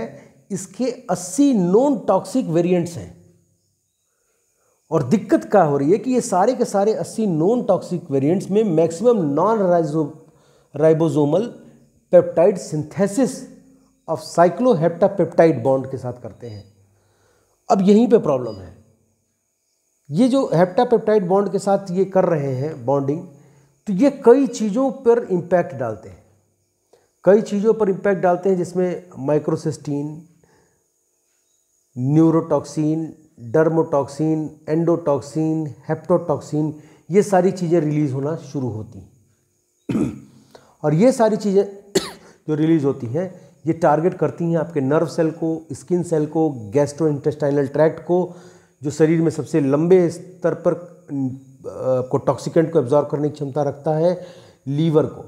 इसके 80 नॉन टॉक्सिक वेरिएंट्स हैं। और दिक्कत क्या हो रही है कि ये सारे के सारे 80 नॉन टॉक्सिक वेरिएंट्स में maximum non ribosomal peptide synthesis of cycloheptapeptide bond के साथ करते हैं। अब यहीं पे प्रॉब्लम है। ये जो हेप्टापेप्टाइड बॉन्ड के साथ ये कर रहे हैं बॉन्डिंग, तो ये कई चीज़ों पर इम्पैक्ट डालते हैं, कई चीज़ों पर इम्पैक्ट डालते हैं, जिसमें माइक्रोसिस्टीन, न्यूरोटॉक्सिन, डर्मोटॉक्सिन, एंडोटॉक्सिन, हेप्टोटॉक्सिन, ये सारी चीज़ें रिलीज होना शुरू होती हैं। और ये सारी चीज़ें जो रिलीज होती हैं ये टारगेट करती हैं आपके नर्व सेल को, स्किन सेल को, गैस्ट्रोइंटेस्टाइनल ट्रैक्ट को, जो शरीर में सबसे लंबे स्तर पर को टॉक्सिकेंट को एब्जॉर्ब करने की क्षमता रखता है, लीवर को।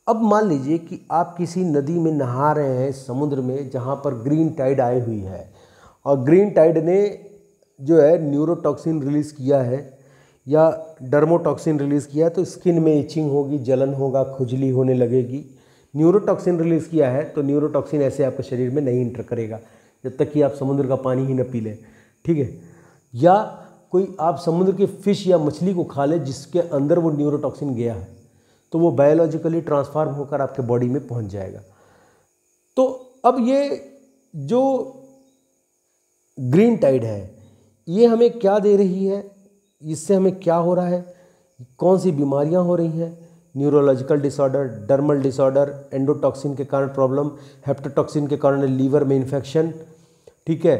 अब मान लीजिए कि आप किसी नदी में नहा रहे हैं, समुद्र में, जहाँ पर ग्रीन टाइड आई हुई है, और ग्रीन टाइड ने जो है न्यूरोटॉक्सिन रिलीज़ किया है या डर्मोटॉक्सिन रिलीज़ किया है, तो स्किन में इचिंग होगी, जलन होगा, खुजली होने लगेगी। न्यूरोटॉक्सिन रिलीज़ किया है तो न्यूरोटॉक्सिन ऐसे आपके शरीर में नहीं इंटर करेगा जब तक कि आप समुद्र का पानी ही न पी लें, ठीक है। या कोई आप समुद्र की फिश या मछली को खा ले जिसके अंदर वो न्यूरोटॉक्सिन गया है, तो वो बायोलॉजिकली ट्रांसफॉर्म होकर आपके बॉडी में पहुंच जाएगा। तो अब ये जो ग्रीन टाइड है ये हमें क्या दे रही है, इससे हमें क्या हो रहा है, कौन सी बीमारियां हो रही हैं? Neurological disorder, dermal disorder, endotoxin के कारण प्रॉब्लम, हेप्टोटॉक्सिन के कारण लीवर में इन्फेक्शन, ठीक है।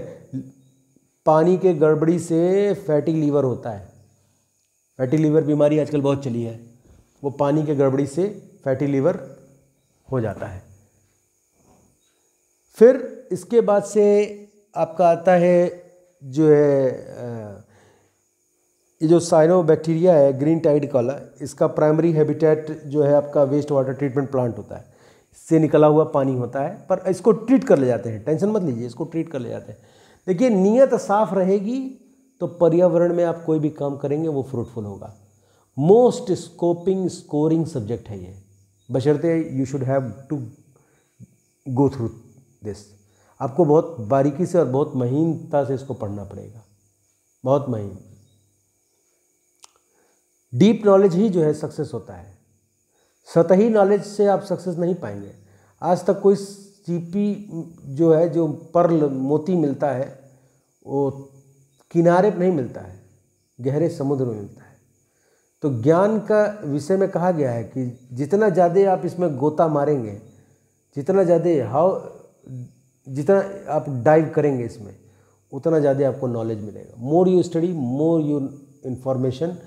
पानी के गड़बड़ी से फैटी लीवर होता है। फैटी लीवर बीमारी आजकल बहुत चली है, वो पानी के गड़बड़ी से फैटी लीवर हो जाता है। फिर इसके बाद से आपका आता है जो है ये जो साइनोबैक्टीरिया है ग्रीन टाइड वाला, इसका प्राइमरी हैबिटेट जो है आपका वेस्ट वाटर ट्रीटमेंट प्लांट होता है, इससे निकला हुआ पानी होता है। पर इसको ट्रीट कर ले जाते हैं, टेंशन मत लीजिए, इसको ट्रीट कर ले जाते हैं। देखिए नीयत साफ रहेगी तो पर्यावरण में आप कोई भी काम करेंगे वो फ्रूटफुल होगा। मोस्ट स्कोरिंग सब्जेक्ट है ये, बशर्ते you should have to go through this. आपको बहुत बारीकी से और बहुत महीनता से इसको पढ़ना पड़ेगा, बहुत महीन। डीप नॉलेज ही जो है सक्सेस होता है, सतही नॉलेज से आप सक्सेस नहीं पाएंगे। आज तक कोई सीपी जो है, जो पर्ल मोती मिलता है, वो किनारे पर नहीं मिलता है, गहरे समुद्र में मिलता है। तो ज्ञान का विषय में कहा गया है कि जितना ज़्यादा आप इसमें गोता मारेंगे, जितना आप डाइव करेंगे इसमें, उतना ज़्यादा आपको नॉलेज मिलेगा। More you study more you information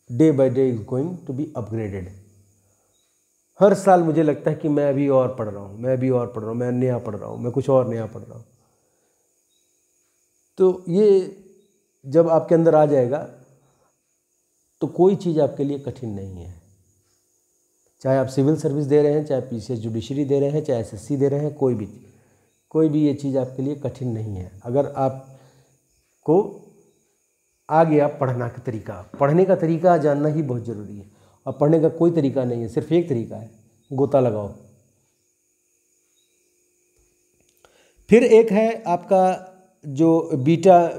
day by day is going to be upgraded. हर साल मुझे लगता है कि मैं अभी और पढ़ रहा हूँ, मैं अभी और पढ़ रहा हूँ, मैं नया पढ़ रहा हूँ, मैं कुछ और नया पढ़ रहा हूँ। तो ये जब आपके अंदर आ जाएगा तो कोई चीज़ आपके लिए कठिन नहीं है। चाहे आप सिविल सर्विस दे रहे हैं, चाहे पीसीएस जुडिशरी दे रहे हैं, चाहे एसएससी दे रहे हैं, कोई भी ये चीज़ आपके लिए कठिन नहीं है। अगर आपको आ गया पढ़ने का तरीका जानना ही बहुत ज़रूरी है। और पढ़ने का कोई तरीका नहीं है, सिर्फ एक तरीका है, गोता लगाओ। फिर एक है आपका जो बीटा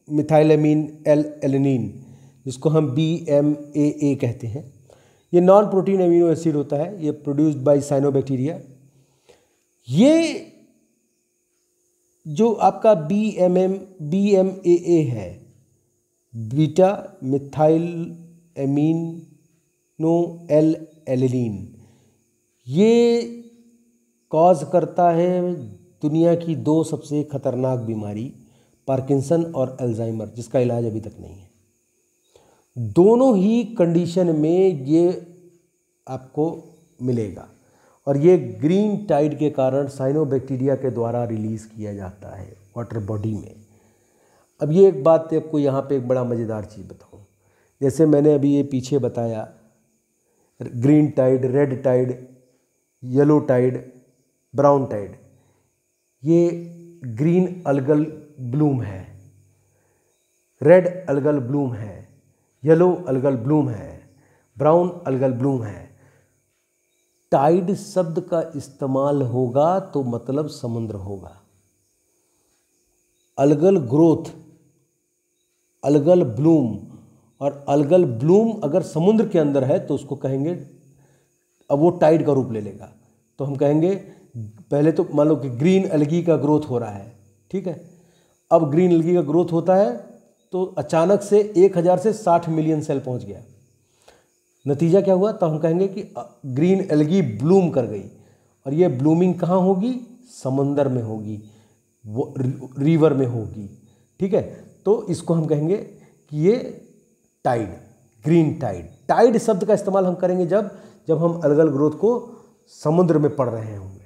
मिथाइलएमीन एलेनिन, जिसको हम BMAA कहते हैं। ये नॉन प्रोटीन अमीनो एसिड होता है, ये प्रोड्यूस्ड बाय साइनोबैक्टीरिया। ये जो आपका BMAA है, बीटा मिथाइल एमीनो एलेनिन, ये कॉज करता है दुनिया की 2 सबसे खतरनाक बीमारी, पार्किंसन और अल्जाइमर, जिसका इलाज अभी तक नहीं है। दोनों ही कंडीशन में ये आपको मिलेगा और ये ग्रीन टाइड के कारण साइनोबैक्टीरिया के द्वारा रिलीज़ किया जाता है वाटर बॉडी में। अब ये एक बात आपको यहाँ पे एक बड़ा मज़ेदार चीज़ बताऊँ, जैसे मैंने अभी ये पीछे बताया green tide, red tide, yellow tide, brown tide, ये ग्रीन अलगल ब्लूम है, रेड अलगल ब्लूम है, येलो अलगल ब्लूम है, ब्राउन अलगल ब्लूम है। टाइड शब्द का इस्तेमाल होगा तो मतलब समुद्र होगा। अलगल ग्रोथ, अलगल ब्लूम, और अलगल ब्लूम अगर समुद्र के अंदर है तो उसको कहेंगे, अब वो टाइड का रूप ले लेगा तो हम कहेंगे, पहले तो मान लो कि ग्रीन अलगी का ग्रोथ हो रहा है, ठीक है। अब ग्रीन अलगी का ग्रोथ होता है तो अचानक से 1000 से 60 मिलियन सेल पहुंच गया, नतीजा क्या हुआ, तो हम कहेंगे कि ग्रीन एल्गी ब्लूम कर गई। और ये ब्लूमिंग कहाँ होगी, समंदर में होगी, वो रिवर में होगी, ठीक है। तो इसको हम कहेंगे कि ये टाइड, ग्रीन टाइड। टाइड शब्द का इस्तेमाल हम करेंगे जब हम अलगल ग्रोथ को समुद्र में पढ़ रहे होंगे।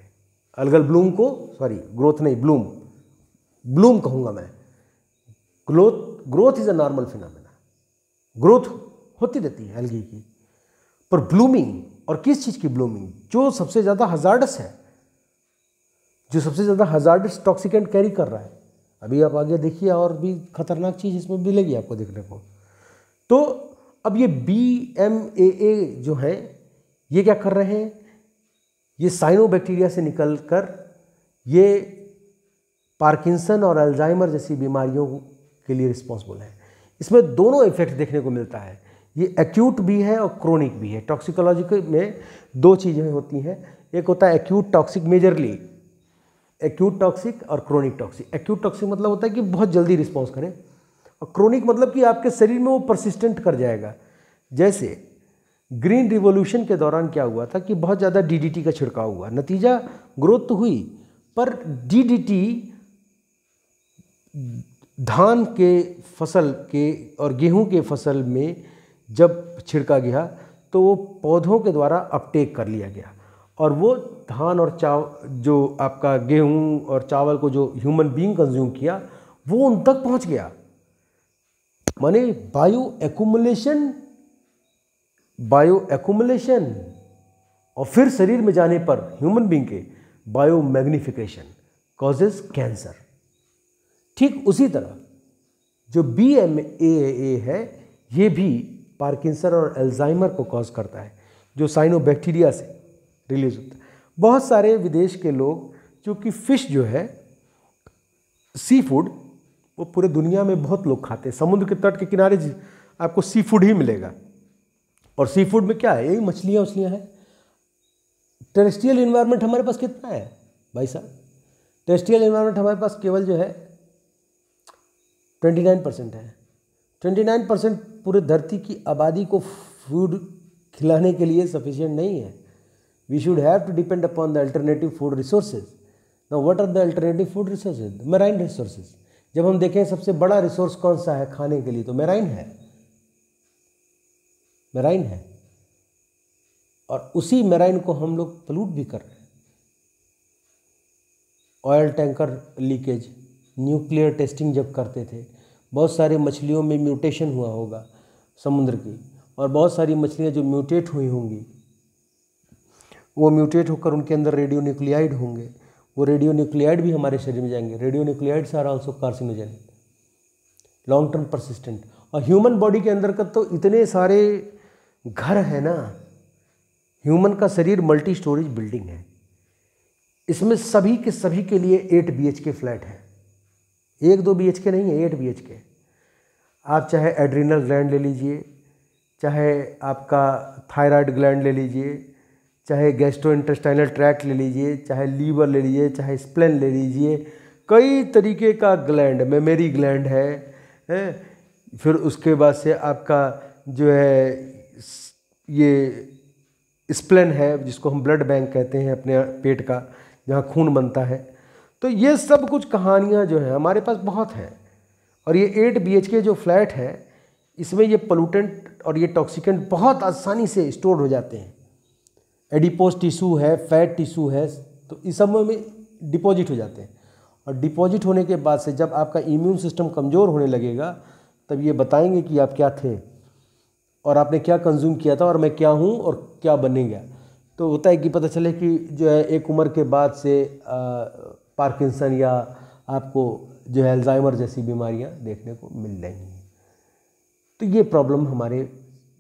अलगल ब्लूम को, सॉरी ग्रोथ नहीं, ब्लूम कहूँगा मैं। Growth is a normal phenomena, growth होती रहती है एल्गी की, पर ब्लूमिंग, और किस चीज़ की ब्लूमिंग, जो सबसे ज़्यादा हजार्डस है, जो सबसे ज़्यादा हजार्डस टॉक्सिकेंट कैरी कर रहा है। अभी आप आगे देखिए और भी खतरनाक चीज़ इसमें मिलेगी आपको देखने को। तो अब ये BMAA जो है ये क्या कर रहे हैं, ये साइनोबैक्टीरिया से निकलकर ये पार्किंसन और अल्जाइमर जैसी बीमारियों के लिए रिस्पॉन्सिबल है। इसमें दोनों इफेक्ट देखने को मिलता है, ये एक्यूट भी है और क्रोनिक भी है। टॉक्सिकोलॉजी में 2 चीज़ें होती हैं, एक होता है acute toxic, majorly acute toxic और क्रोनिक टॉक्सिक। एक्यूट टॉक्सिक मतलब होता है कि बहुत जल्दी रिस्पॉन्स करें, और क्रोनिक मतलब कि आपके शरीर में वो परसिस्टेंट कर जाएगा। जैसे ग्रीन रिवॉल्यूशन के दौरान क्या हुआ था कि बहुत ज़्यादा DDT का छिड़काव हुआ, नतीजा ग्रोथ तो हुई, पर DDT धान के फसल के और गेहूं के फसल में जब छिड़का गया तो वो पौधों के द्वारा अपटेक कर लिया गया, और वो धान और जो आपका गेहूं और चावल को जो ह्यूमन बीइंग कंज्यूम किया वो उन तक पहुंच गया। माने बायो एक्यूमुलेशन, और फिर शरीर में जाने पर ह्यूमन बीइंग के बायो मैग्निफिकेशन कॉजेज कैंसर। ठीक उसी तरह जो BMAA है ये भी पार्किंसन और अल्जाइमर को कॉज करता है, जो साइनोबैक्टीरिया से रिलीज होता है। बहुत सारे विदेश के लोग, क्योंकि फिश जो है सी फूड, वो पूरे दुनिया में बहुत लोग खाते हैं। समुद्र के तट के किनारे आपको सी फूड ही मिलेगा, और सी फूड में क्या है, यही मछलियाँ हैं। टेरेस्ट्रियल इन्वायरमेंट हमारे पास कितना है भाई साहब, टेरेस्ट्रियल इन्वायरमेंट हमारे पास केवल जो है 29% है। 29% पूरे धरती की आबादी को फूड खिलाने के लिए सफिशिएंट नहीं है। We should have to depend upon the alternative food resources. Now what are the alternative food resources? Marine resources. जब हम देखें सबसे बड़ा रिसोर्स कौन सा है खाने के लिए, तो मैराइन है, मैराइन है। और उसी मैराइन को हम लोग पोल्यूट भी कर रहे हैं। Oil tanker leakage, nuclear testing जब करते थे, बहुत सारी मछलियों में म्यूटेशन हुआ होगा समुद्र की, और बहुत सारी मछलियां जो म्यूटेट हुई होंगी, वो म्यूटेट होकर उनके अंदर रेडियो न्यूक्लियाइड होंगे, वो रेडियो न्यूक्लियाइड भी हमारे शरीर में जाएंगे। Radionuclides are also carcinogenic, long term persistent. और ह्यूमन बॉडी के अंदर का तो इतने सारे घर है ना, ह्यूमन का शरीर मल्टी स्टोरेज बिल्डिंग है, इसमें सभी के लिए 8 BHK फ्लैट है, 1-2 BHK नहीं है, 8 BHK। आप चाहे एड्रिनल ग्लैंड ले लीजिए, चाहे आपका थायराइड ग्लैंड ले लीजिए, चाहे गैस्ट्रोइंटेस्टाइनल ट्रैक्ट ले लीजिए, चाहे लीवर ले लीजिए, चाहे स्प्लेन ले लीजिए, कई तरीके का ग्लैंड, मेमोरी ग्लैंड है। फिर उसके बाद से आपका जो है ये स्प्लेन है, जिसको हम ब्लड बैंक कहते हैं अपने पेट का, जहाँ खून बनता है। तो ये सब कुछ कहानियाँ जो हैं हमारे पास बहुत हैं। और ये 8 BHK जो फ्लैट है इसमें ये पोल्यूटेंट और ये टॉक्सिकेंट बहुत आसानी से स्टोर हो जाते हैं। एडिपोज टिश्यू है, फैट टिश्यू है, तो इस सब में डिपॉजिट हो जाते हैं। और डिपॉजिट होने के बाद से जब आपका इम्यून सिस्टम कमज़ोर होने लगेगा तब ये बताएंगे कि आप क्या थे और आपने क्या कंज्यूम किया था और मैं क्या हूँ और क्या बनेगा। तो होता है कि पता चले कि जो है एक उम्र के बाद से पार्किंसन या आपको जो है अल्जाइमर जैसी बीमारियाँ देखने को मिल रही हैं। तो ये प्रॉब्लम हमारे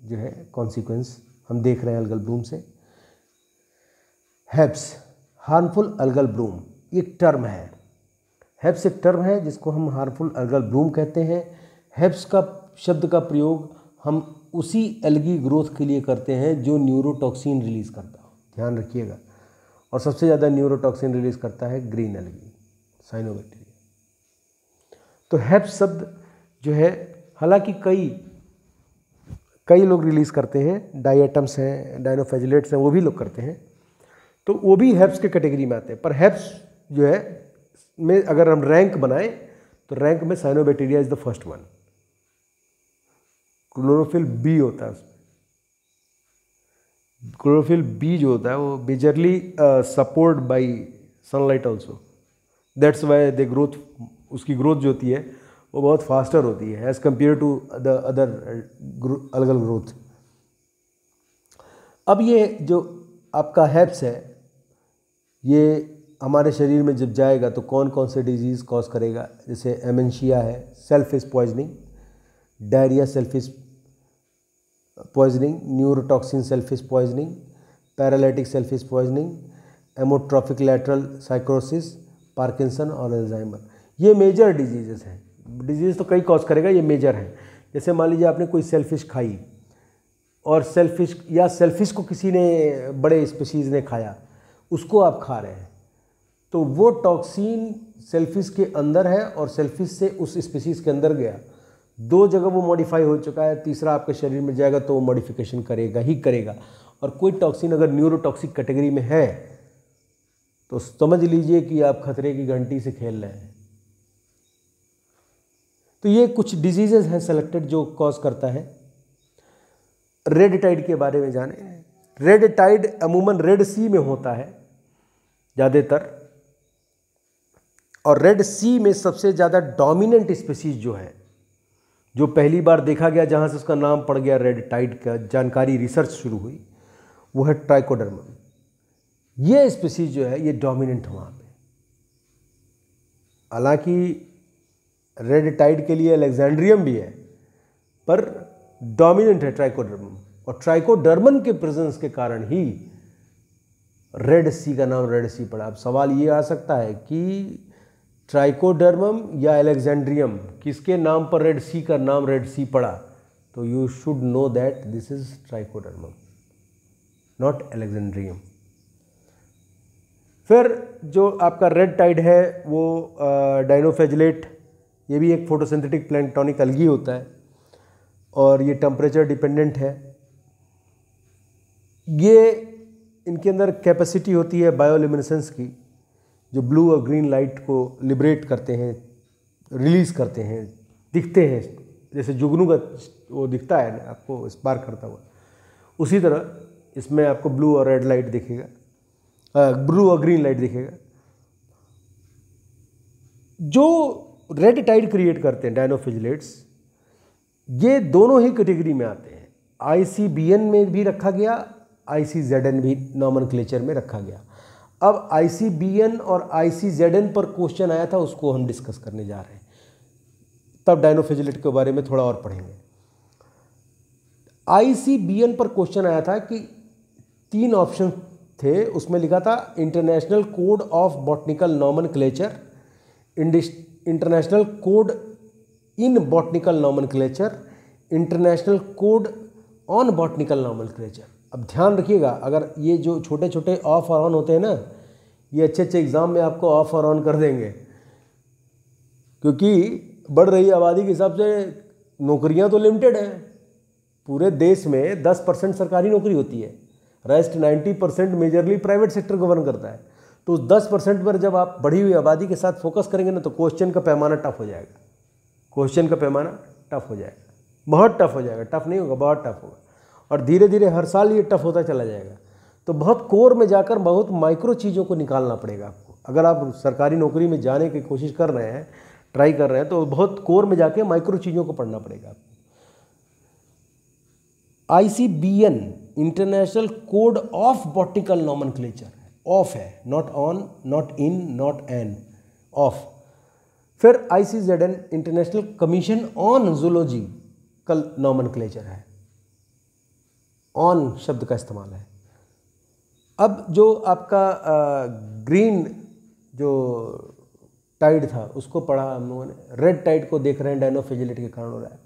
जो है कॉन्सिक्वेंस हम देख रहे हैं अलगल ब्लूम से। हेब्स, हार्मफुल अलगल ब्लूम, एक टर्म है। हेब्स एक टर्म है जिसको हम हार्मफुल अलगल ब्लूम कहते हैं। हेब्स का शब्द का प्रयोग हम उसी एल्गी ग्रोथ के लिए करते हैं जो न्यूरोटॉक्सिन रिलीज़ करता हो, ध्यान रखिएगा। और सबसे ज़्यादा न्यूरोटॉक्सिन रिलीज़ करता है ग्रीन एल्गी, साइनोबैक्टीरिया। तो हेब्स शब्द जो है, हालांकि कई लोग रिलीज़ करते हैं, डायटम्स हैं, डायनोफ्लैजेलेट्स हैं, वो भी लोग करते हैं, तो वो भी हेब्स के कैटेगरी में आते हैं। पर हेब्स जो है में अगर हम रैंक बनाएं तो रैंक में cyanobacteria is the first one. Chlorophyll b होता है उसमें। क्लोरोफिल बी जो होता है वो majorly support by sunlight also, that's why the growth, उसकी ग्रोथ जो होती है वो बहुत फास्टर होती है as compare to the other algal growth. अब ये जो आपका हेब्स है ये हमारे शरीर में जब जाएगा तो कौन कौन से डिजीज़ कॉज करेगा, जैसे एमेंशिया है, shellfish poisoning, diarrhoea shellfish poisoning, neurotoxin shellfish poisoning, paralytic shellfish poisoning, amyotrophic lateral sclerosis, Parkinson और अल्जाइमर। ये मेजर डिजीजेस हैं। डिजीज़ तो कई कॉज करेगा, ये मेजर हैं। जैसे मान लीजिए आपने कोई सेल्फिश खाई और सेल्फिश को किसी ने बड़े स्पीशीज़ ने खाया, उसको आप खा रहे हैं, तो वो टॉक्सिन सेल्फिश के अंदर है और सेल्फिश से उस स्पीशीज़ के अंदर गया, 2 जगह वो मॉडिफाई हो चुका है, तीसरा आपके शरीर में जाएगा तो वो मॉडिफिकेशन करेगा ही करेगा। और कोई टॉक्सिन अगर न्यूरोटॉक्सिक कैटेगरी में है तो समझ लीजिए कि आप खतरे की घंटी से खेल रहे हैं। तो ये कुछ डिजीजेज हैं सेलेक्टेड जो कॉज करता है। रेड टाइड के बारे में जाने। रेड टाइड अमूमन रेड सी में होता है ज़्यादातर, और रेड सी में सबसे ज़्यादा डोमिनेंट स्पीशीज जो है, जो पहली बार देखा गया, जहाँ से उसका नाम पड़ गया रेड टाइड का, जानकारी रिसर्च शुरू हुई, वो है ट्राइकोडर्मा। ये स्पीशीज जो है ये डोमिनेंट है वहाँ पे। हालांकि रेड टाइड के लिए अलेक्जेंड्रियम भी है, पर डोमिनेंट है ट्राइकोडर्मम। और ट्राइकोडर्मन के प्रेजेंस के कारण ही रेड सी का नाम रेड सी पड़ा। अब सवाल ये आ सकता है कि ट्राइकोडर्मम या अलेक्जेंड्रियम, किसके नाम पर रेड सी का नाम रेड सी पड़ा? तो you should know that this is Trichodesmium, not Alexandrium. फिर जो आपका रेड टाइड है वो डायनोफ्लैजेलेट, ये भी एक फोटोसिंथेटिक प्लैंक्टोनिक अलगी होता है और ये टेम्परेचर डिपेंडेंट है। ये इनके अंदर कैपेसिटी होती है बायोल्यूमिनेसेंस की, जो ब्लू और ग्रीन लाइट को लिबरेट करते हैं, रिलीज़ करते हैं, दिखते हैं। जैसे जुगनू का वो दिखता है ना आपको स्पार्क करता हुआ, उसी तरह इसमें आपको ब्लू और रेड लाइट दिखेगा, ब्लू और ग्रीन लाइट दिखेगा। जो रेड टाइड क्रिएट करते हैं डायनोफ्लैजेलेट्स, ये दोनों ही कैटेगरी में आते हैं। ICBN में भी रखा गया, ICZN भी नॉमेनक्लेचर में रखा गया। अब ICBN और ICZN पर क्वेश्चन आया था, उसको हम डिस्कस करने जा रहे हैं, तब डायनोफ्लैजेलेट के बारे में थोड़ा और पढ़ेंगे। ICBN पर क्वेश्चन आया था कि 3 ऑप्शन थे, उसमें लिखा था international code of botanical nomenclature, international code in botanical nomenclature, international code on botanical nomenclature. अब ध्यान रखिएगा, अगर ये जो छोटे छोटे ऑफ और ऑन होते हैं ना, ये अच्छे अच्छे एग्जाम में आपको ऑफ और ऑन कर देंगे, क्योंकि बढ़ रही आबादी के हिसाब से नौकरियां तो लिमिटेड हैं। पूरे देश में 10% सरकारी नौकरी होती है, rest 90% majorly private sector govern करता है। तो 10% पर जब आप बढ़ी हुई आबादी के साथ फोकस करेंगे ना, तो क्वेश्चन का पैमाना टफ हो जाएगा, क्वेश्चन का पैमाना टफ हो जाएगा, बहुत टफ हो जाएगा, टफ नहीं होगा, बहुत टफ होगा। और धीरे धीरे हर साल ये टफ होता चला जाएगा। तो बहुत कोर में जाकर बहुत माइक्रो चीज़ों को निकालना पड़ेगा आपको। अगर आप सरकारी नौकरी में जाने की कोशिश कर रहे हैं, ट्राई कर रहे हैं, तो बहुत कोर में जाके माइक्रो चीज़ों को पढ़ना पड़ेगा आपको। ICBN international code of botanical nomenclature, of है, not on, not in, not an, of. फिर ICZN international commission on zoological nomenclature है, ऑन शब्द का इस्तेमाल है। अब जो आपका ग्रीन जो टाइड था उसको पढ़ा हम लोगों ने, रेड टाइड को देख रहे हैं, डायनोफ्लैजेलेट के कारण हो रहा है।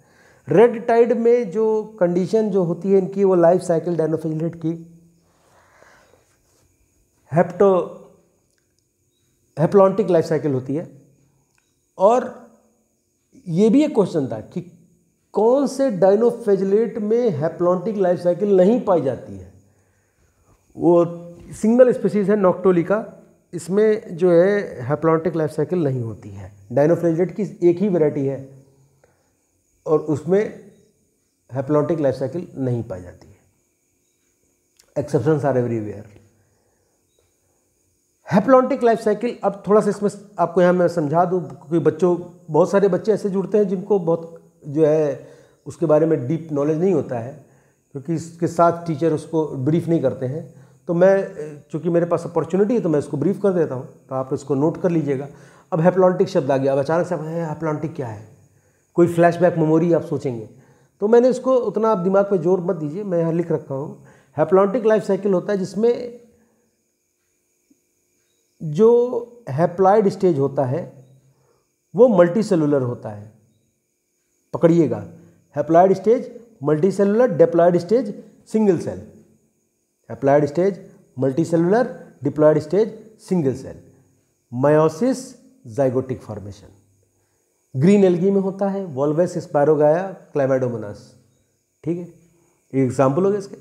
रेड टाइड में जो कंडीशन जो होती है इनकी, वो लाइफ साइकिल डायनोफ्लैजेलेट की हैप्लॉन्टिक लाइफ साइकिल होती है। और ये भी एक क्वेश्चन था कि कौन से डायनोफ्लैजेलेट में हैप्लॉन्टिक लाइफ साइकिल नहीं पाई जाती है। वो सिंगल स्पीसीज है नॉक्टोलिका, इसमें जो है हैप्लॉन्टिक लाइफ साइकिल नहीं होती है। डायनोफ्लैजेलेट की एक ही वैरायटी है और उसमें हैप्लॉन्टिक लाइफ साइकिल नहीं पाई जाती है। Exceptions are everywhere. Haplontic life cycle, अब थोड़ा सा इसमें आपको यहाँ मैं समझा दूँ, क्योंकि बहुत सारे बच्चे ऐसे जुड़ते हैं जिनको बहुत जो है उसके बारे में डीप नॉलेज नहीं होता है, क्योंकि इसके साथ टीचर उसको ब्रीफ नहीं करते हैं। तो मैं, चूँकि मेरे पास अपॉर्चुनिटी है, तो मैं इसको ब्रीफ कर देता हूँ, तो आप इसको नोट कर लीजिएगा। अब हैप्लॉन्टिक शब्द आ गया, अब अचानक से हैप्लॉन्टिक क्या है, कोई फ्लैशबैक मेमोरी आप सोचेंगे, तो मैंने इसको उतना आप दिमाग पे जोर मत दीजिए, मैं यहाँ लिख रखा हूँ। हैप्लॉन्टिक लाइफ साइकिल होता है जिसमें जो हैप्लॉइड स्टेज होता है वो मल्टी सेलुलर होता है। पकड़िएगा, haploid stage multi cellular, diploid stage single cell. Haploid stage multi cellular, diploid stage single cell. Meiosis zygotic formation green algae में होता है, वॉल्वेस स्पायरोगाया क्लाइमेडोमोनास। ठीक है, एक एग्जाम्पल हो गया इसके।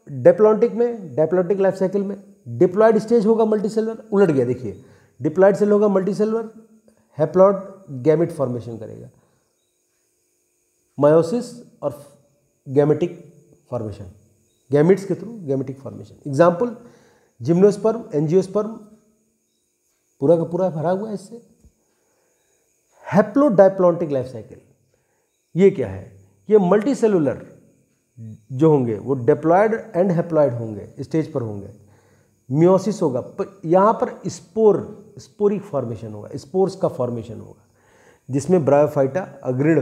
डिप्लॉन्टिक में, डायप्लॉन्टिक लाइफ साइकिल में डिप्लॉइड स्टेज होगा मल्टी सेलुलर, उलट गया देखिए, डिप्लॉइड सेल होगा multi cellular, haploid gamete formation करेगा, मायोसिस और गैमेटिक फॉर्मेशन, गैमेट्स के through gametic formation. Example gymnosperm, angiosperm, पूरा का पूरा भरा हुआ है इससे। हैप्लोडाइप्लॉन्टिक लाइफ साइकिल, ये क्या है, ये मल्टी सेलुलर जो होंगे वो डिप्लॉयड एंड हैप्लॉयड होंगे, स्टेज पर होंगे। मियोसिस होगा, यहाँ पर स्पोरिक फॉर्मेशन होगा, स्पोर्स का फॉर्मेशन होगा, जिसमें ब्रायोफाइटा अग्रणी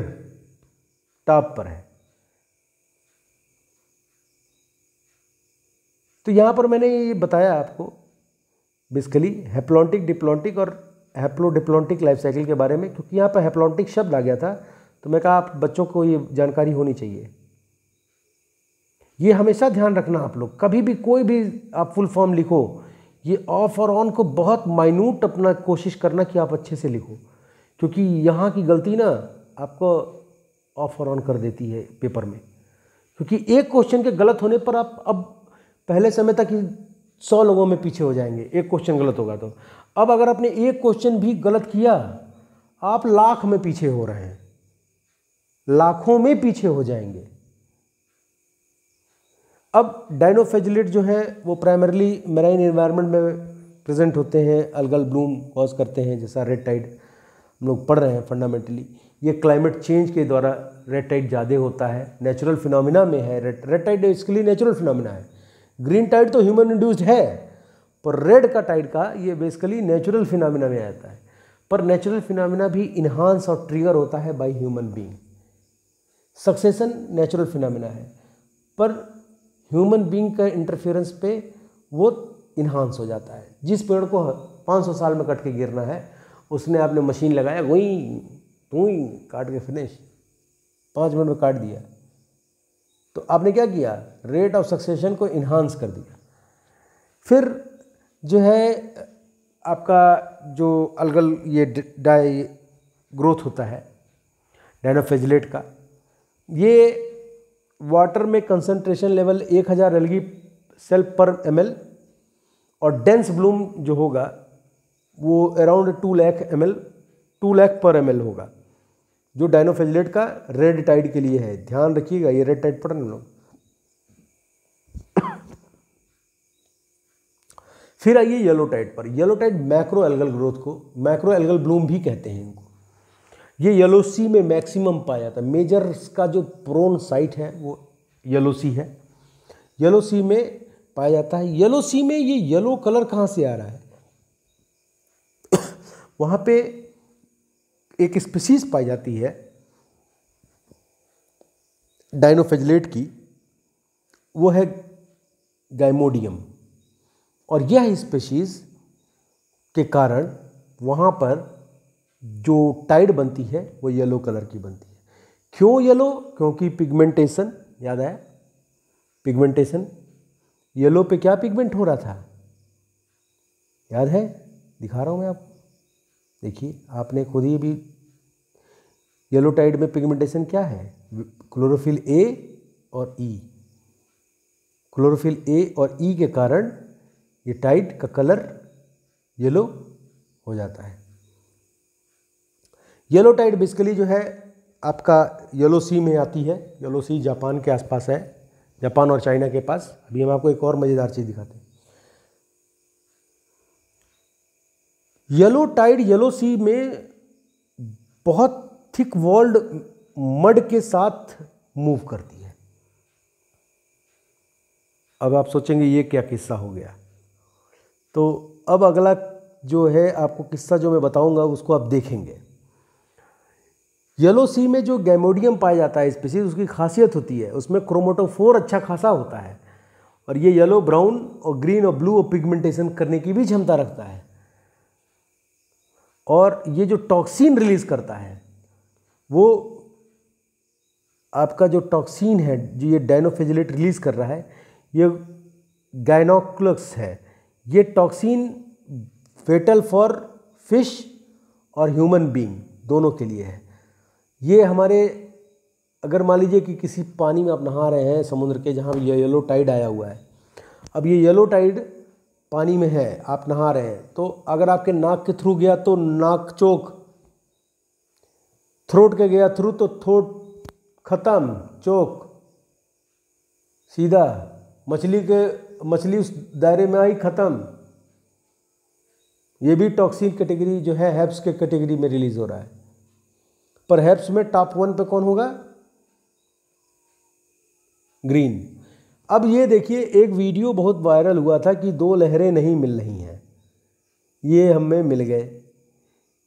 टॉप पर है। तो यहाँ पर मैंने ये बताया आपको बेसिकली हैप्लॉन्टिक, डिप्लॉन्टिक और हैप्लोडिप्लॉन्टिक लाइफ साइकिल के बारे में, क्योंकि यहाँ पर हैप्लॉन्टिक शब्द आ गया था, तो मैं कहा आप बच्चों को ये जानकारी होनी चाहिए। ये हमेशा ध्यान रखना आप लोग, कभी भी कोई भी आप फुल फॉर्म लिखो, ये ऑफ और ऑन को बहुत माइन्यूट अपना कोशिश करना कि आप अच्छे से लिखो, क्योंकि यहाँ की गलती ना आपको ऑफ और ऑन कर देती है पेपर में। क्योंकि एक क्वेश्चन के गलत होने पर आप, अब पहले समय तक ही 100 लोगों में पीछे हो जाएंगे, एक क्वेश्चन गलत होगा तो। अब अगर आपने एक क्वेश्चन भी गलत किया, आप लाख में पीछे हो रहे हैं, लाखों में पीछे हो जाएंगे। अब डायनोफ्लैजेलेट जो है वो प्राइमरली मैराइन एनवायरनमेंट में प्रेजेंट होते हैं, अलगल ब्लूम कॉज करते हैं, जैसा रेड टाइड हम लोग पढ़ रहे हैं फंडामेंटली। ये क्लाइमेट चेंज के द्वारा रेड टाइड ज़्यादा होता है, नेचुरल फिनोमिना में है। रेड टाइड इसके लिए नेचुरल फिनोमिना है। ग्रीन टाइड तो ह्यूमन इंड्यूस्ड है, पर रेड का टाइड का ये बेसिकली नेचुरल फिनोमिना में आता है। पर नेचुरल फिनोमिना भी इन्हांस और ट्रिगर होता है by human being. Succession natural phenomena है, पर ह्यूमन बीइंग का इंटरफेरेंस पे वो इन्हांस हो जाता है। जिस पेड़ को 500 साल में कट के गिरना है, उसने आपने मशीन लगाया, वहीं काट के फिनिश, 5 मिनट में काट दिया। तो आपने क्या किया, रेट ऑफ सक्सेशन को इन्हांस कर दिया। फिर जो है आपका जो अलगल ये डाई ग्रोथ होता है डायनोफ्लैजेलेट का, ये वाटर में कंसंट्रेशन लेवल 1000 एलगी सेल पर ml और डेंस ब्लूम जो होगा वो अराउंड 2 लाख पर ml होगा, जो डायनोफ्लैजेलेट का रेड टाइड के लिए है। ध्यान रखिएगा, ये रेड टाइड पढ़ रहे हैं लोग। फिर आइए येलो टाइड पर। Yellow tide macro algal growth को, मैक्रो एल्गल ब्लूम भी कहते हैं इनको। ये येलो सी में मैक्सिमम पाया जाता है। मेजर का जो प्रोन साइट है वो येलो सी है, येलो सी में पाया जाता है। येलो सी में ये येलो कलर कहाँ से आ रहा है? वहाँ पे एक स्पीसीज पाई जाती है डायनोफ्लैजेलेट की, वो है गाइमोडियम, और यह स्पीशीज के कारण वहाँ पर जो टाइड बनती है वो येलो कलर की बनती है। क्यों येलो? क्योंकि पिगमेंटेशन, याद है पिगमेंटेशन, येलो पे क्या पिगमेंट हो रहा था, याद है? दिखा रहा हूँ मैं आपको, देखिए आपने खुद ही भी, येलो टाइड में पिगमेंटेशन क्या है? क्लोरोफिल ए और ई। क्लोरोफिल ए और ई के कारण ये टाइड का कलर येलो हो जाता है। येलो टाइड बेसिकली जो है आपका येलो सी में आती है। येलो सी जापान के आसपास है, जापान और चाइना के पास। अभी हम आपको एक और मज़ेदार चीज़ दिखाते हैं। येलो टाइड येलो सी में बहुत थिक वॉल्ड मड के साथ मूव करती है। अब आप सोचेंगे ये क्या किस्सा हो गया, तो अब अगला जो है आपको किस्सा जो मैं बताऊंगा उसको आप देखेंगे। येलो सी में जो गैमोडियम पाया जाता है स्पीसीज, उसकी खासियत होती है उसमें क्रोमेटोफोर अच्छा खासा होता है, और ये येलो, ब्राउन और ग्रीन और ब्लू और पिगमेंटेशन करने की भी क्षमता रखता है। और ये जो टॉक्सिन रिलीज करता है वो आपका जो टॉक्सिन है जो ये डायनोफ्लैजेलेट रिलीज कर रहा है, ये गाइनोक्लक्स है। ये टॉक्सिन फेटल फॉर फिश और ह्यूमन बीइंग दोनों के लिए है। ये हमारे, अगर मान लीजिए कि किसी पानी में आप नहा रहे हैं समुद्र के, जहाँ ये येलो टाइड आया हुआ है, अब ये येलो टाइड पानी में है, आप नहा रहे हैं, तो अगर आपके नाक के थ्रू गया तो नाक चोक, थ्रोट के गया थ्रू तो थ्रोट खत्म, चोक सीधा, मछली उस दायरे में आई, खत्म। ये भी टॉक्सिन कैटेगरी जो है हेप्स के कैटेगरी में रिलीज हो रहा है। पर हेप्स में टॉप 1 पे कौन होगा? ग्रीन। अब ये देखिए, एक वीडियो बहुत वायरल हुआ था कि 2 लहरें नहीं मिल रही हैं, ये हमें मिल गए,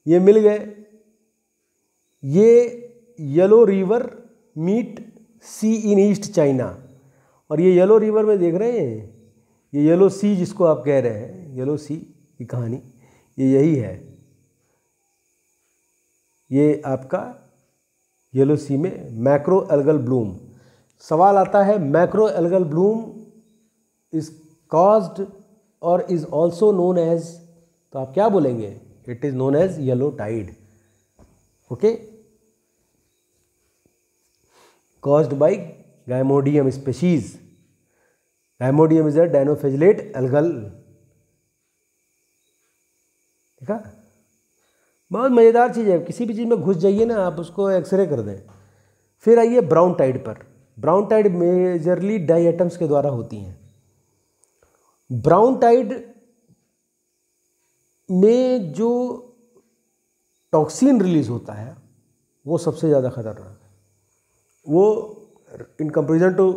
ये मिल गए। ये येलो रिवर मीट सी इन ईस्ट चाइना, और ये येलो रिवर में देख रहे हैं, ये येलो सी जिसको आप कह रहे हैं, येलो सी की कहानी ये यही है। ये आपका येलो सी में मैक्रो एल्गल ब्लूम। सवाल आता है, macro algal bloom is caused और इज ऑल्सो नोन एज, तो आप क्या बोलेंगे? It is known as yellow tide. Okay, caused by Gymodium species. Gymodium is a dinoflagellate algal. देखा, बहुत मज़ेदार चीज़ है। किसी भी चीज़ में घुस जाइए ना आप, उसको एक्सरे कर दें। फिर आइए ब्राउन टाइड पर। Brown tide majorly diatoms के द्वारा होती हैं। ब्राउन टाइड में जो टॉक्सिन रिलीज होता है वो सबसे ज़्यादा खतरनाक है। वो इन कंपेरिजन टू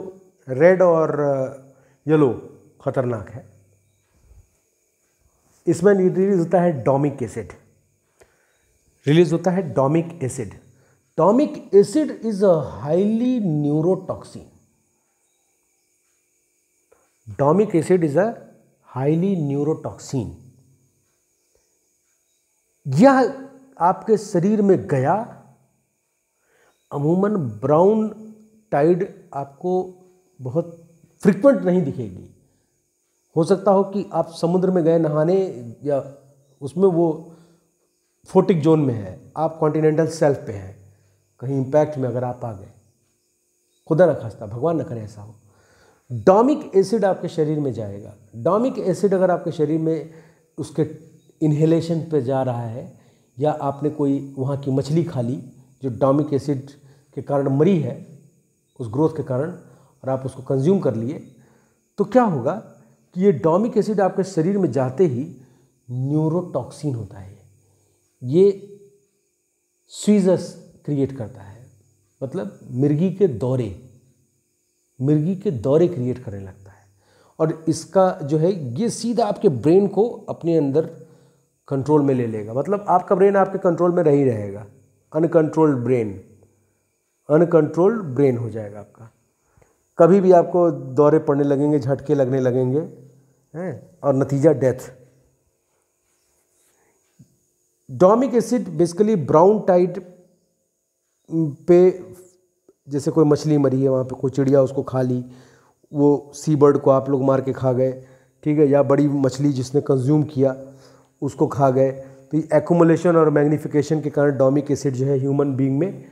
रेड और येलो खतरनाक है। इसमें रिलीज होता है डोमिक एसिड, रिलीज होता है domoic acid. Domoic acid is a highly neurotoxin. Domoic acid is a highly neurotoxin. यह आपके शरीर में गया, अमूमन ब्राउन टाइड आपको बहुत फ्रिक्वेंट नहीं दिखेगी। हो सकता हो कि आप समुद्र में गए नहाने, या उसमें वो फोटिक जोन में है, आप कॉन्टिनेंटल शेल्फ पे हैं, कहीं इम्पैक्ट में अगर आप आ गए, खुदा न खास्ता, भगवान न करे ऐसा हो, डोमिक एसिड आपके शरीर में जाएगा। डोमिक एसिड अगर आपके शरीर में उसके इन्हेलेशन पे जा रहा है, या आपने कोई वहाँ की मछली खा ली जो डोमिक एसिड के कारण मरी है उस ग्रोथ के कारण, और आप उसको कंज्यूम कर लिए, तो क्या होगा कि ये डोमिक एसिड आपके शरीर में जाते ही न्यूरोटॉक्सिन होता है, ये सीजर्स क्रिएट करता है, मतलब मिर्गी के दौरे क्रिएट करने लगता है। और इसका जो है ये सीधा आपके ब्रेन को अपने अंदर कंट्रोल में ले लेगा, मतलब आपका ब्रेन आपके कंट्रोल में रही रहेगा। अनकंट्रोल्ड ब्रेन हो जाएगा आपका। कभी भी आपको दौरे पड़ने लगेंगे, झटके लगने लगेंगे हैं, और नतीजा death. Domoic acid basically brown tide पे, जैसे कोई मछली मरी है, वहाँ पे कोई चिड़िया उसको खा ली, वो सी बर्ड को आप लोग मार के खा गए, ठीक है, या बड़ी मछली जिसने कंज्यूम किया उसको खा गए, तो ये एक्यूमुलेशन और मैग्नीफिकेशन के कारण डोमिक एसिड जो है ह्यूमन बीइंग में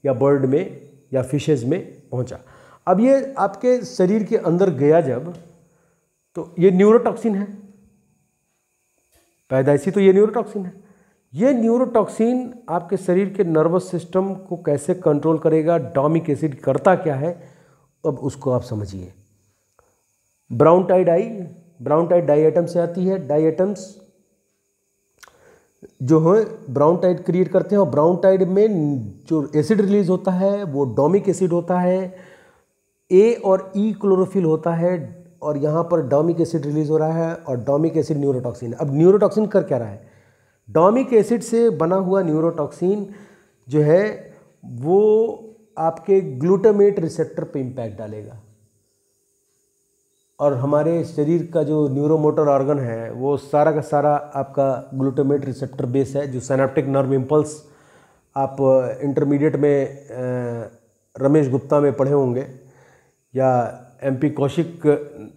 या बर्ड में या फिशेज में पहुंचा। अब ये आपके शरीर के अंदर गया जब, तो ये न्यूरोटॉक्सिन है, पैदाइशी तो ये न्यूरोटॉक्सिन है। ये न्यूरोटॉक्सिन आपके शरीर के नर्वस सिस्टम को कैसे कंट्रोल करेगा, डोमिक एसिड करता क्या है, अब उसको आप समझिए। ब्राउन टाइड डाई एटम से आती है। डाई एटम्स जो है ब्राउन टाइड क्रिएट करते हैं, और ब्राउन टाइड में जो एसिड रिलीज होता है वो डोमिक एसिड होता है। ए और ई क्लोरोफिल होता है, और यहाँ पर डोमिक एसिड रिलीज हो रहा है, और डोमिक एसिड न्यूरोटॉक्सिन। अब न्यूरोटॉक्सिन कर क्या रहा है, डोमिक एसिड से बना हुआ न्यूरोटॉक्सिन जो है वो आपके ग्लूटामेट रिसेप्टर पे इम्पैक्ट डालेगा, और हमारे शरीर का जो न्यूरोमोटर ऑर्गन है वो सारा का सारा आपका ग्लूटामेट रिसेप्टर बेस है। जो सिनेप्टिक नर्व इम्पल्स आप इंटरमीडिएट में रमेश गुप्ता में पढ़े होंगे, या एमपी कौशिक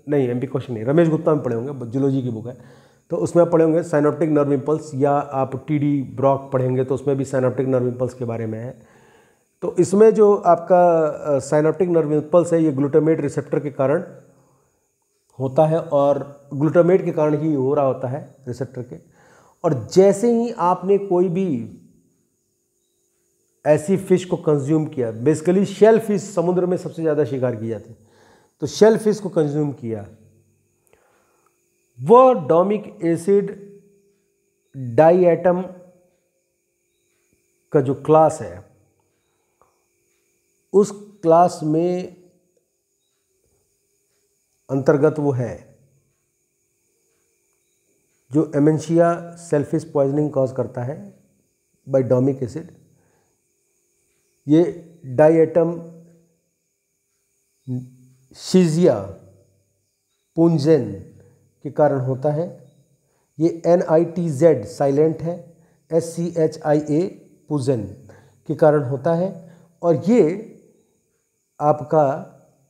नहीं, रमेश गुप्ता में पढ़े होंगे, जूलॉजी की बुक है, तो उसमें आप पढ़े होंगे सिनेप्टिक नर्व इम्पल्स, या आप टीडी ब्रॉक पढ़ेंगे तो उसमें भी सिनेप्टिक नर्व इम्पल्स के बारे में है। तो इसमें जो आपका सिनेप्टिक नर्व इम्पल्स है ये ग्लूटामेट रिसेप्टर के कारण होता है, और ग्लूटामेट के कारण ही हो रहा होता है रिसेप्टर के। और जैसे ही आपने कोई भी ऐसी फिश को कंज्यूम किया, बेसिकली शेल फिश समुद्र में सबसे ज़्यादा शिकार की जाती है, तो शेल फिश को कंज्यूम किया, वो डोमिक एसिड डाई एटम का जो क्लास है उस क्लास में अंतर्गत वो है जो एमेंशिया सेल्फिश पॉइजनिंग कॉज करता है बाय डोमिक एसिड। ये डाई एटम शिजिया पुंजेन के कारण होता है। ये NITZ साइलेंट है, SCHIA पुंजेन के कारण होता है, और ये आपका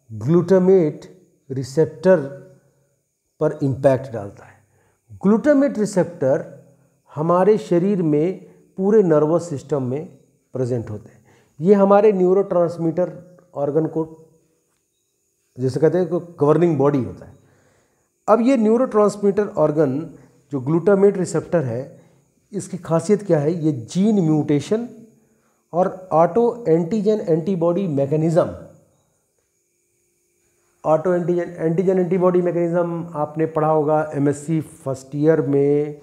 ग्लूटामेट रिसेप्टर पर इम्पैक्ट डालता है। ग्लूटामेट रिसेप्टर हमारे शरीर में पूरे नर्वस सिस्टम में प्रेजेंट होते हैं। ये हमारे न्यूरोट्रांसमीटर ऑर्गन को, जैसे कहते हैं, गवर्निंग बॉडी होता है। अब ये न्यूरोट्रांसमीटर ऑर्गन जो ग्लूटामेट रिसेप्टर है, इसकी खासियत क्या है, ये जीन म्यूटेशन और auto antigen antibody mechanism, auto antigen antibody mechanism आपने पढ़ा होगा MSc फर्स्ट ईयर में,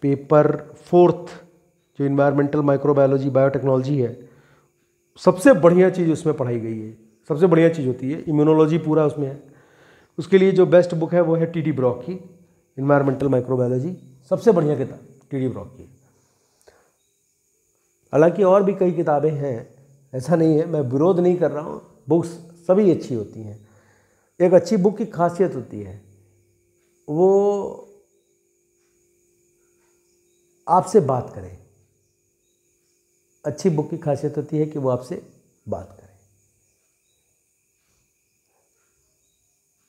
पेपर 4th जो इन्वायरमेंटल माइक्रोबायोलॉजी बायोटेक्नोलॉजी है, सबसे बढ़िया चीज़ उसमें पढ़ाई गई है, सबसे बढ़िया चीज़ होती है, इम्यूनोलॉजी पूरा उसमें है। उसके लिए जो बेस्ट बुक है वो है TD ब्रॉक की इन्वायरमेंटल माइक्रोबायोलॉजी, सबसे बढ़िया किताब TD ब्रॉक की। हालांकि और भी कई किताबें हैं, ऐसा नहीं है, मैं विरोध नहीं कर रहा हूँ, बुक्स सभी अच्छी होती हैं। एक अच्छी बुक की खासियत होती है वो आपसे बात करे, अच्छी बुक की खासियत होती है कि वो आपसे बात करे।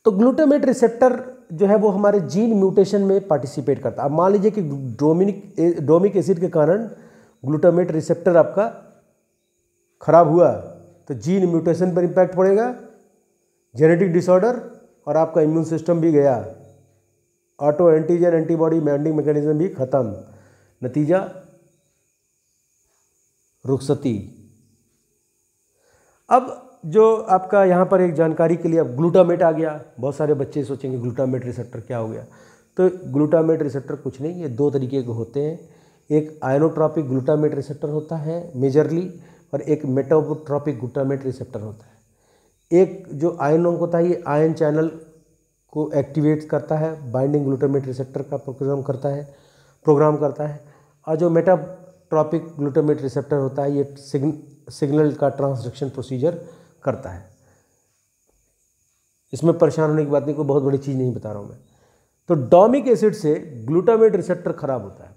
तो ग्लूटामेट रिसेप्टर जो है वो हमारे जीन म्यूटेशन में पार्टिसिपेट करता है। अब मान लीजिए कि डोमिक एसिड के कारण ग्लूटामेट रिसेप्टर आपका खराब हुआ, तो जीन म्यूटेशन पर इम्पैक्ट पड़ेगा, जेनेटिक डिसऑर्डर और आपका इम्यून सिस्टम भी गया, auto antigen antibody binding mechanism भी खत्म, नतीजा रुखसती। अब जो आपका यहाँ पर एक जानकारी के लिए अब ग्लूटामेट आ गया। बहुत सारे बच्चे सोचेंगे ग्लूटामेट रिसेप्टर क्या हो गया। तो ग्लूटामेट रिसेप्टर कुछ नहीं, ये दो तरीके के होते हैं। एक आयनोट्रॉपिक ग्लूटामेट रिसेप्टर होता है मेजरली, और एक मेटाट्रॉपिक ग्लूटामेट रिसेप्टर होता है। एक जो आयन होता है ये आयन चैनल को एक्टिवेट करता है, बाइंडिंग ग्लूटामेट रिसेप्टर का प्रोग्राम करता है। और जो मेटाट्रॉपिक ग्लूटामेट रिसेप्टर होता है ये सिग्नल का ट्रांसडक्शन प्रोसीजर करता है। इसमें परेशान होने की बात नहीं, कोई बहुत बड़ी चीज़ नहीं बता रहा हूँ मैं। तो डोमिक एसिड से ग्लूटामेट रिसेप्टर खराब होता है,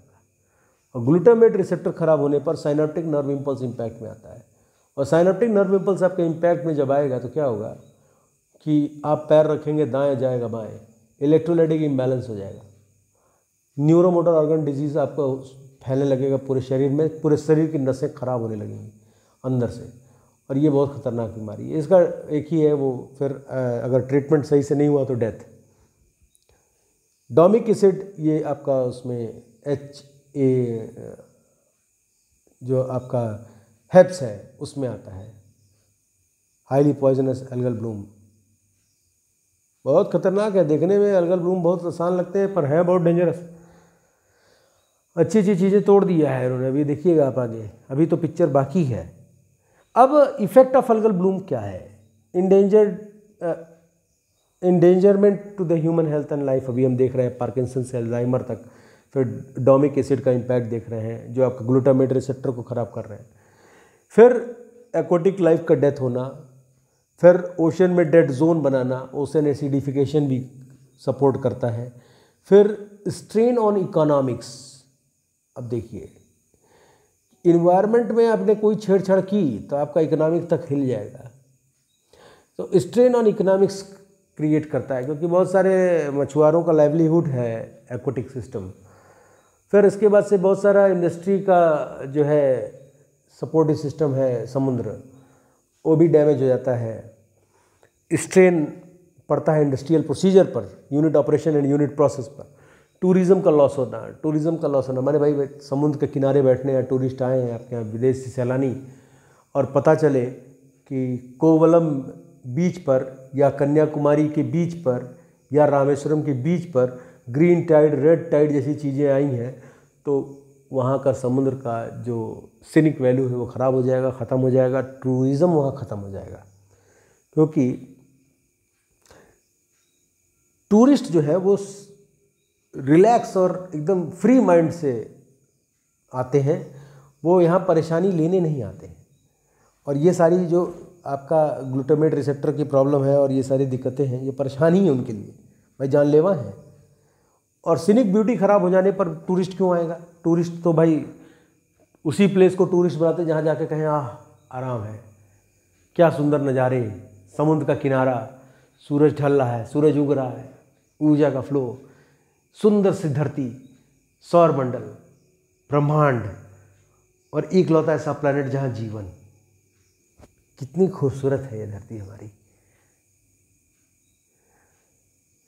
और ग्लूटामेट रिसेप्टर खराब होने पर साइनेप्टिक नर्व इम्पल्स इम्पैक्ट में आता है। और साइनेप्टिक नर्व इम्पल्स आपके इम्पैक्ट में जब आएगा तो क्या होगा कि आप पैर रखेंगे दाएं जाएगा बाएं, इलेक्ट्रोलाइटिक इम्बैलेंस हो जाएगा, न्यूरोमोटर ऑर्गन डिजीज आपको फैलने लगेगा पूरे शरीर में, पूरे शरीर की नसें खराब होने लगेंगी अंदर से, और ये बहुत खतरनाक बीमारी है। इसका एक ही है वो, फिर अगर ट्रीटमेंट सही से नहीं हुआ तो डेथ। डोमिक एसिड ये आपका उसमें HA जो आपका हेप्स है उसमें आता है, हाईली पॉइजनस एल्गल ब्लूम। बहुत खतरनाक है, देखने में एल्गल ब्लूम बहुत आसान लगते हैं पर है बहुत डेंजरस। अच्छी अच्छी चीज़ें तोड़ दिया है इन्होंने, अभी देखिएगा आप आगे, अभी तो पिक्चर बाकी है। अब इफेक्ट ऑफ एल्गल ब्लूम क्या है? Endangerment to the human health and life, अभी हम देख रहे हैं पार्किंसन से अल्जाइमर तक। फिर डोमिक एसिड का इम्पैक्ट देख रहे हैं जो आपका ग्लूटामेट रिसेप्टर को ख़राब कर रहे हैं। फिर एक्वाटिक लाइफ का डेथ होना, फिर ओशन में डेड जोन बनाना, ओशन एसिडिफिकेशन भी सपोर्ट करता है। फिर स्ट्रेन ऑन इकोनॉमिक्स, अब देखिए इन्वायरमेंट में आपने कोई छेड़छाड़ की तो आपका इकोनॉमिक तक हिल जाएगा। तो स्ट्रेन ऑन इकोनॉमिक्स क्रिएट करता है, क्योंकि बहुत सारे मछुआरों का लाइवलीहुड है एक्वाटिक सिस्टम। फिर इसके बाद से बहुत सारा इंडस्ट्री का जो है सपोर्टिव सिस्टम है समुद्र, वो भी डैमेज हो जाता है। स्ट्रेन पड़ता है इंडस्ट्रियल प्रोसीजर पर, unit operation and unit process पर। टूरिज़्म का लॉस होना, माने भाई समुद्र के किनारे बैठने या टूरिस्ट आए हैं आपके यहाँ विदेश से सैलानी, और पता चले कि कोवलम बीच पर या कन्याकुमारी के बीच पर या रामेश्वरम के बीच पर ग्रीन टाइड रेड टाइड जैसी चीज़ें आई हैं, तो वहाँ का समुद्र का जो सीनिक वैल्यू है वो ख़राब हो जाएगा, ख़त्म हो जाएगा, टूरिज़्म वहाँ ख़त्म हो जाएगा। क्योंकि टूरिस्ट जो है वो रिलैक्स और एकदम फ्री माइंड से आते हैं, वो यहाँ परेशानी लेने नहीं आते हैं। और ये सारी जो आपका ग्लूटामेट रिसेप्टर की प्रॉब्लम है और ये सारी दिक्कतें हैं, ये परेशानी है उनके लिए, भाई जानलेवा है। और सीनिक ब्यूटी ख़राब हो जाने पर टूरिस्ट क्यों आएगा? टूरिस्ट तो भाई उसी प्लेस को टूरिस्ट बनाते जहाँ जाके कहें आराम है, क्या सुंदर नज़ारे, समुद्र का किनारा, सूरज ढल रहा है, सूरज उग रहा है, ऊर्जा का फ्लो, सुंदर सी धरती, सौरमंडल, ब्रह्मांड, और इकलौता ऐसा प्लैनेट जहाँ जीवन। कितनी खूबसूरत है ये धरती हमारी,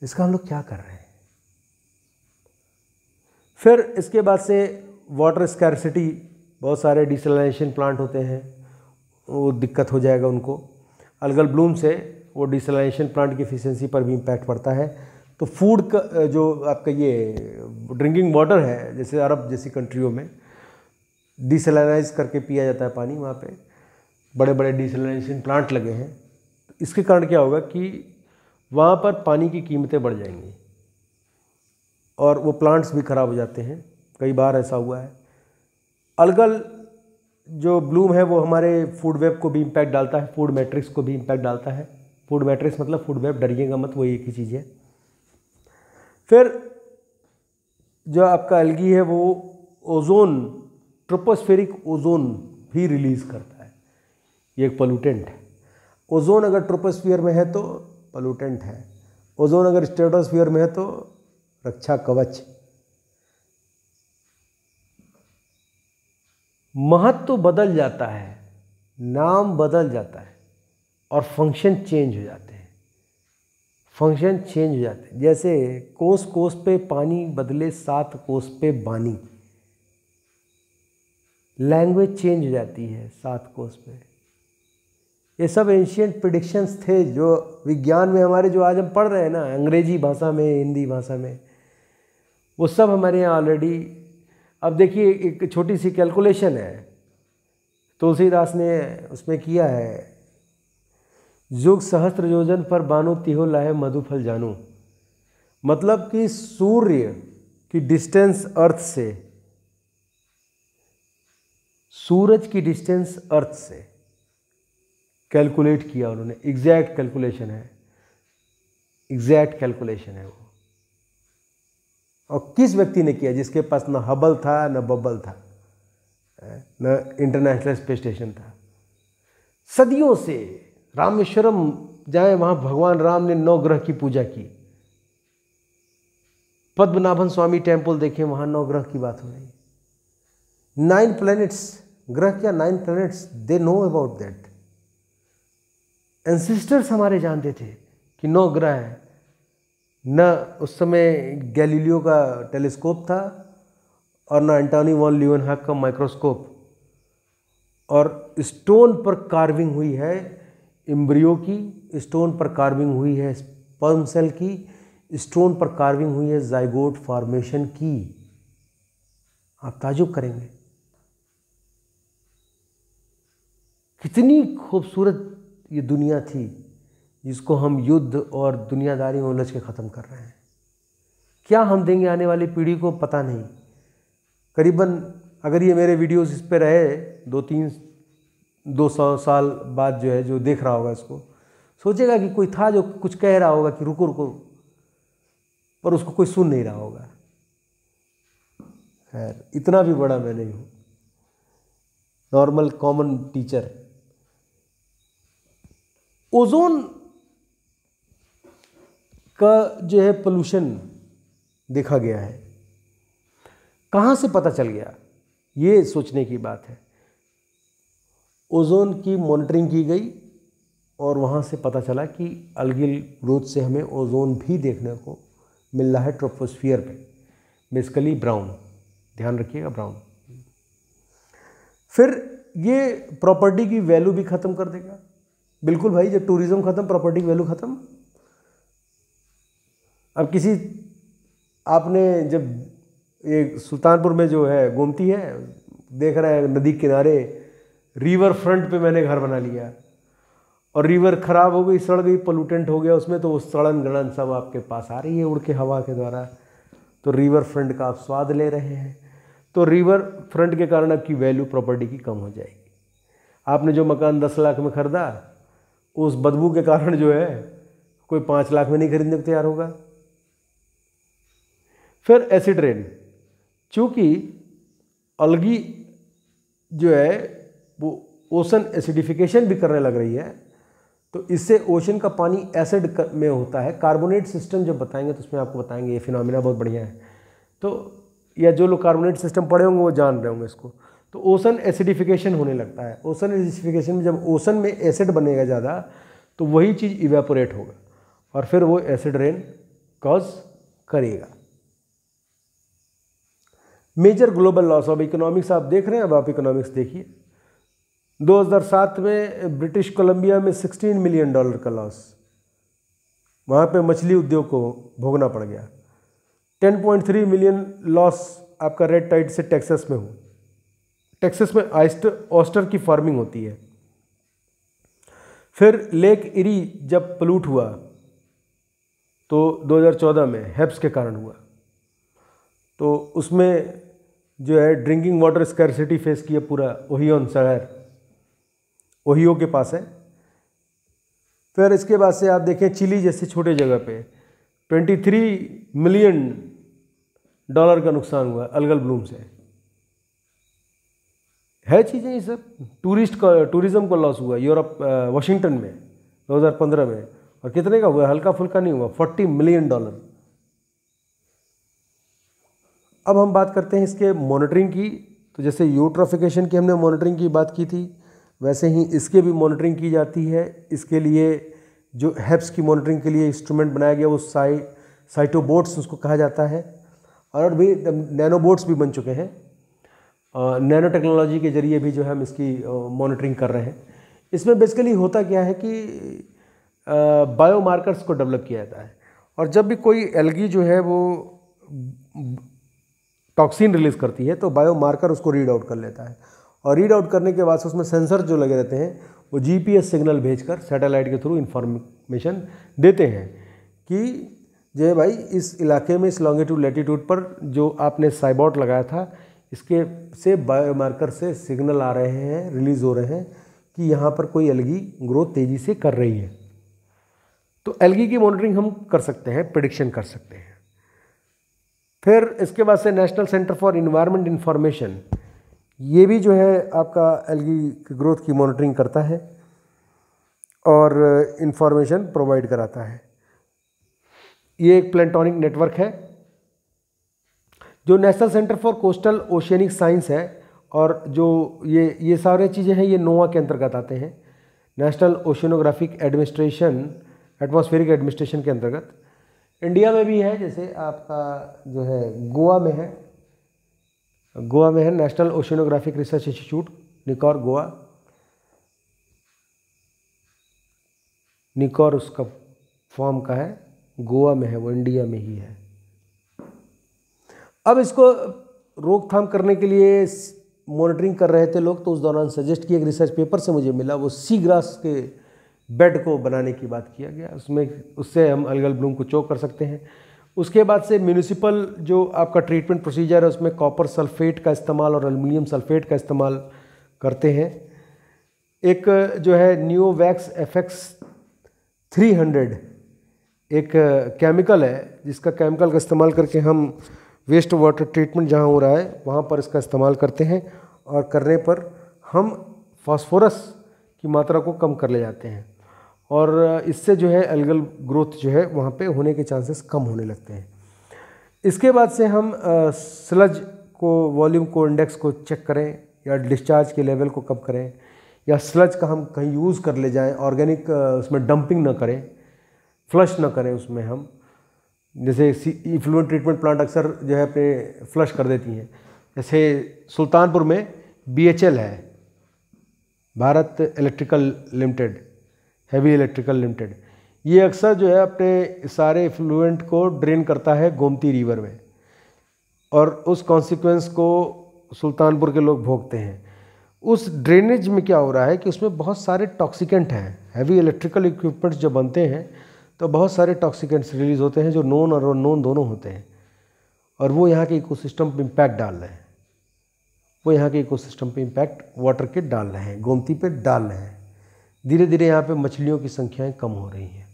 इसका हम लोग क्या कर रहे हैं? फिर इसके बाद से वाटर स्कैर्सिटी, बहुत सारे डिसैलिनेशन प्लांट होते हैं, वो दिक्कत हो जाएगा उनको। अल्गल ब्लूम से वो डिसैलिनेशन प्लांट की एफिशिएंसी पर भी इम्पैक्ट पड़ता है। तो फूड का जो आपका ये ड्रिंकिंग वाटर है, जैसे अरब जैसी कंट्रियों में डिसैलिनाइज करके पिया जाता है पानी, वहाँ पे बड़े बड़े डिसैलिनेशन प्लांट लगे हैं। इसके कारण क्या होगा कि वहाँ पर पानी की कीमतें बढ़ जाएंगी और वो प्लांट्स भी ख़राब हो जाते हैं, कई बार ऐसा हुआ है। अल्गल जो ब्लूम है वो हमारे फूड वेब को भी इम्पैक्ट डालता है, फूड मैट्रिक्स को भी इम्पैक्ट डालता है। फूड मैट्रिक्स मतलब फूड वेब, डरिएगा मत, वो एक ही चीज़ है। फिर जो आपका एल्गी है वो ओजोन, ट्रोपोस्फेरिक ओजोन भी रिलीज़ करता है, ये एक पोल्यूटेंट है। ओजोन अगर ट्रोपोस्फियर में है तो पोल्यूटेंट है, ओजोन अगर स्ट्रेटोस्फियर में है तो रक्षा कवच। महत्व तो बदल जाता है, नाम बदल जाता है और फंक्शन चेंज हो जाते हैं। फंक्शन चेंज हो जाते हैं। जैसे कोस कोस पे पानी बदले 7 कोस पे बानी, लैंग्वेज चेंज हो जाती है 7 कोस पे। ये सब एंशिएंट प्रिडिक्शंस थे जो विज्ञान में हमारे, जो आज हम पढ़ रहे हैं ना अंग्रेजी भाषा में, हिंदी भाषा में, वो सब हमारे यहाँ ऑलरेडी। अब देखिए एक छोटी सी कैलकुलेशन है, तुलसीदास ने उसमें किया है, युग सहस्त्र योजन पर बानो तिहो लाहे मधुफल जानू। मतलब कि सूर्य की डिस्टेंस अर्थ से, सूरज की डिस्टेंस अर्थ से कैलकुलेट किया उन्होंने। एग्जैक्ट कैलकुलेशन है, एग्जैक्ट कैलकुलेशन है वो। और किस व्यक्ति ने किया? जिसके पास न हबल था, न बब्बल था, न इंटरनेशनल स्पेस स्टेशन था। सदियों से रामेश्वरम जाए, वहां भगवान राम ने 9 ग्रह की पूजा की। पद्मनाभन स्वामी टेम्पल देखें, वहां 9 ग्रह की बात हो रही है। 9 प्लैनेट्स, ग्रह क्या 9 planets, they know about that. Ancestors हमारे जानते थे कि 9 ग्रह है। न उस समय गैलीलियो का टेलीस्कोप था और न एंटोनी वॉन लीeuwenhoek का माइक्रोस्कोप। और स्टोन पर कार्विंग हुई है एम्ब्रियो की, स्टोन पर कार्विंग हुई है स्पर्म सेल की, स्टोन पर कार्विंग हुई है जाइगोट फॉर्मेशन की। आप ताजुब करेंगे कितनी खूबसूरत ये दुनिया थी जिसको हम युद्ध और दुनियादारी में उलझ के ख़त्म कर रहे हैं। क्या हम देंगे आने वाली पीढ़ी को पता नहीं। करीबन अगर ये मेरे वीडियोस इस पे रहे 200 साल बाद, जो है जो देख रहा होगा इसको सोचेगा कि कोई था जो कुछ कह रहा होगा कि रुको रुको, पर उसको कोई सुन नहीं रहा होगा। खैर, इतना भी बड़ा मैं नहीं हूँ, नॉर्मल कॉमन टीचर। ओजोन का जो है पोल्यूशन देखा गया है। कहाँ से पता चल गया, ये सोचने की बात है। ओजोन की मॉनिटरिंग की गई और वहाँ से पता चला कि अलगिल ग्रोथ से हमें ओजोन भी देखने को मिल रहा है ट्रोपोस्फियर पे, बेसिकली ब्राउन, ध्यान रखिएगा ब्राउन। फिर ये प्रॉपर्टी की वैल्यू भी ख़त्म कर देगा। बिल्कुल भाई, जब टूरिज्म ख़त्म, प्रॉपर्टी की वैल्यू ख़त्म। अब किसी, आपने जब ये सुल्तानपुर में जो है गोमती है, देख रहे हैं नदी किनारे, रिवर फ्रंट पे मैंने घर बना लिया और रिवर ख़राब हो गई, सड़ गई, पोल्यूटेंट हो गया उसमें, तो वो सड़न गड़न सब आपके पास आ रही है उड़ के हवा के द्वारा। तो रिवर फ्रंट का आप स्वाद ले रहे हैं। तो रिवर फ्रंट के कारण आपकी वैल्यू प्रॉपर्टी की कम हो जाएगी। आपने जो मकान 10 लाख में खरीदा, उस बदबू के कारण जो है कोई 5 लाख में नहीं खरीदने को तैयार होगा। फिर एसिड रेन, चूँकि अलगी जो है वो ओशन एसिडिफिकेशन भी करने लग रही है, तो इससे ओशन का पानी एसिड में होता है। कार्बोनेट सिस्टम जब बताएंगे तो उसमें आपको बताएंगे, ये फिनोमिना बहुत बढ़िया है। तो या जो लोग कार्बोनेट सिस्टम पढ़े होंगे वो जान रहे होंगे इसको। तो ओशन एसिडिफिकेशन होने लगता है। ओशन एसिडिफिकेशन में जब ओशन में एसिड बनेगा ज़्यादा, तो वही चीज़ इवेपोरेट होगा और फिर वो एसिड रेन कॉज करेगा। मेजर ग्लोबल लॉस, अब इकोनॉमिक्स आप देख रहे हैं, अब आप इकोनॉमिक्स देखिए। 2007 में ब्रिटिश कोलंबिया में $16 मिलियन का लॉस, वहाँ पे मछली उद्योग को भोगना पड़ गया। 10.3 मिलियन लॉस आपका रेड टाइड से टेक्सास में हो। टेक्सास में ऑयस्टर की फार्मिंग होती है। फिर लेक इरी जब पोल्यूट हुआ तो 2014 में हेप्स के कारण हुआ, तो उसमें जो है ड्रिंकिंग वाटर स्कैरसिटी फेस किया पूरा ओहियो शहर, ओहियो के पास है। फिर इसके बाद से आप देखें चिली जैसे छोटे जगह पे $23 मिलियन का नुकसान हुआ अलगल ब्लूम से। है चीज़ें ये सब। टूरिज्म का लॉस हुआ यूरोप, वाशिंगटन में 2015 में, और कितने का हुआ, हल्का फुल्का नहीं हुआ, $40 मिलियन। अब हम बात करते हैं इसके मॉनिटरिंग की। तो जैसे यूट्रोफिकेशन की हमने मॉनिटरिंग की बात की थी, वैसे ही इसके भी मॉनिटरिंग की जाती है। इसके लिए जो हेप्स की मॉनिटरिंग के लिए इंस्ट्रूमेंट बनाया गया वो साइटोबोट्स उसको कहा जाता है, और भी नैनोबोट्स भी बन चुके हैं। नैनो टेक्नोलॉजी के जरिए भी जो है हम इसकी मॉनिटरिंग कर रहे हैं। इसमें बेसिकली होता क्या है कि बायोमार्कर्स को डेवलप किया जाता है, और जब भी कोई एल्गी जो है वो टॉक्सिन रिलीज करती है तो बायोमार्कर उसको रीड आउट कर लेता है, और रीड आउट करने के बाद से उसमें सेंसर जो लगे रहते हैं वो जीपीएस सिग्नल भेजकर सैटेलाइट के थ्रू इंफॉर्मेशन देते हैं कि जो है भाई इस इलाके में इस लॉन्गिट्यूड लैटिट्यूड पर जो आपने साइबॉट लगाया था इसके से बायोमार्कर से सिग्नल आ रहे हैं, रिलीज हो रहे हैं कि यहाँ पर कोई एल्गी ग्रोथ तेज़ी से कर रही है। तो एल्गी की मॉनिटरिंग हम कर सकते हैं, प्रेडिक्शन कर सकते हैं। फिर इसके बाद से national centre for environment information, ये भी जो है आपका एल्गी की ग्रोथ की मॉनिटरिंग करता है और इंफॉर्मेशन प्रोवाइड कराता है। ये एक प्लेंटोनिक नेटवर्क है। जो national centre for coastal oceanic science है, और जो ये सारे चीज़ें हैं ये नोवा के अंतर्गत आते हैं, नेशनल ओशियनोग्राफिक एडमिनिस्ट्रेशन, एटमॉस्फेरिक एडमिनिस्ट्रेशन के अंतर्गत। इंडिया में भी है, जैसे आपका जो है गोवा में है नेशनल ओशियनोग्राफिक रिसर्च इंस्टीट्यूट निकोर गोवा, निकोर उसका फॉर्म का है, गोवा में है, वो इंडिया में ही है। अब इसको रोकथाम करने के लिए मॉनिटरिंग कर रहे थे लोग, तो उस दौरान सजेस्ट किया, एक रिसर्च पेपर से मुझे मिला, वो सी ग्रास के बेड को बनाने की बात किया गया, उससे हम अलगल ब्लूम को चोक कर सकते हैं। उसके बाद से म्यूनिसिपल जो आपका ट्रीटमेंट प्रोसीजर है उसमें कॉपर सल्फेट का इस्तेमाल और एल्युमिनियम सल्फेट का इस्तेमाल करते हैं। एक जो है न्यूवैक्स FX 300 एक केमिकल है, जिसका केमिकल का इस्तेमाल करके हम वेस्ट वाटर ट्रीटमेंट जहाँ हो रहा है वहाँ पर इसका इस्तेमाल करते हैं, और करने पर हम फास्फोरस की मात्रा को कम कर ले जाते हैं, और इससे जो है एल्गल ग्रोथ जो है वहाँ पे होने के चांसेस कम होने लगते हैं। इसके बाद से हम स्लज को वॉल्यूम को इंडेक्स को चेक करें, या डिस्चार्ज के लेवल को कम करें, या स्लज का हम कहीं यूज़ कर ले जाएं, ऑर्गेनिक उसमें डंपिंग ना करें, फ्लश ना करें उसमें हम, जैसे इफ्लुएंट ट्रीटमेंट प्लांट अक्सर जो है अपने फ्लश कर देती हैं। जैसे सुल्तानपुर में BHL है, Bharat electrical limited, heavy electrical limited, ये अक्सर जो है अपने सारे इफ्लुएंट को ड्रेन करता है गोमती रिवर में, और उस कॉन्सिक्वेंस को सुल्तानपुर के लोग भोगते हैं। उस ड्रेनेज में क्या हो रहा है कि उसमें बहुत सारे टॉक्सिकेंट हैं, हैवी इलेक्ट्रिकल इक्विपमेंट्स जो बनते हैं तो बहुत सारे टॉक्सिकेंट्स रिलीज होते हैं जो नोन और अननोन दोनों होते हैं, और वो यहाँ के इकोसिस्टम पे इम्पैक्ट डाल रहे हैं, वो यहाँ के इकोसिस्टम पे इम्पैक्ट वाटर के डाल रहे हैं, गोमती पे डाल रहे हैं। धीरे धीरे यहाँ पे मछलियों की संख्याएं कम हो रही हैं।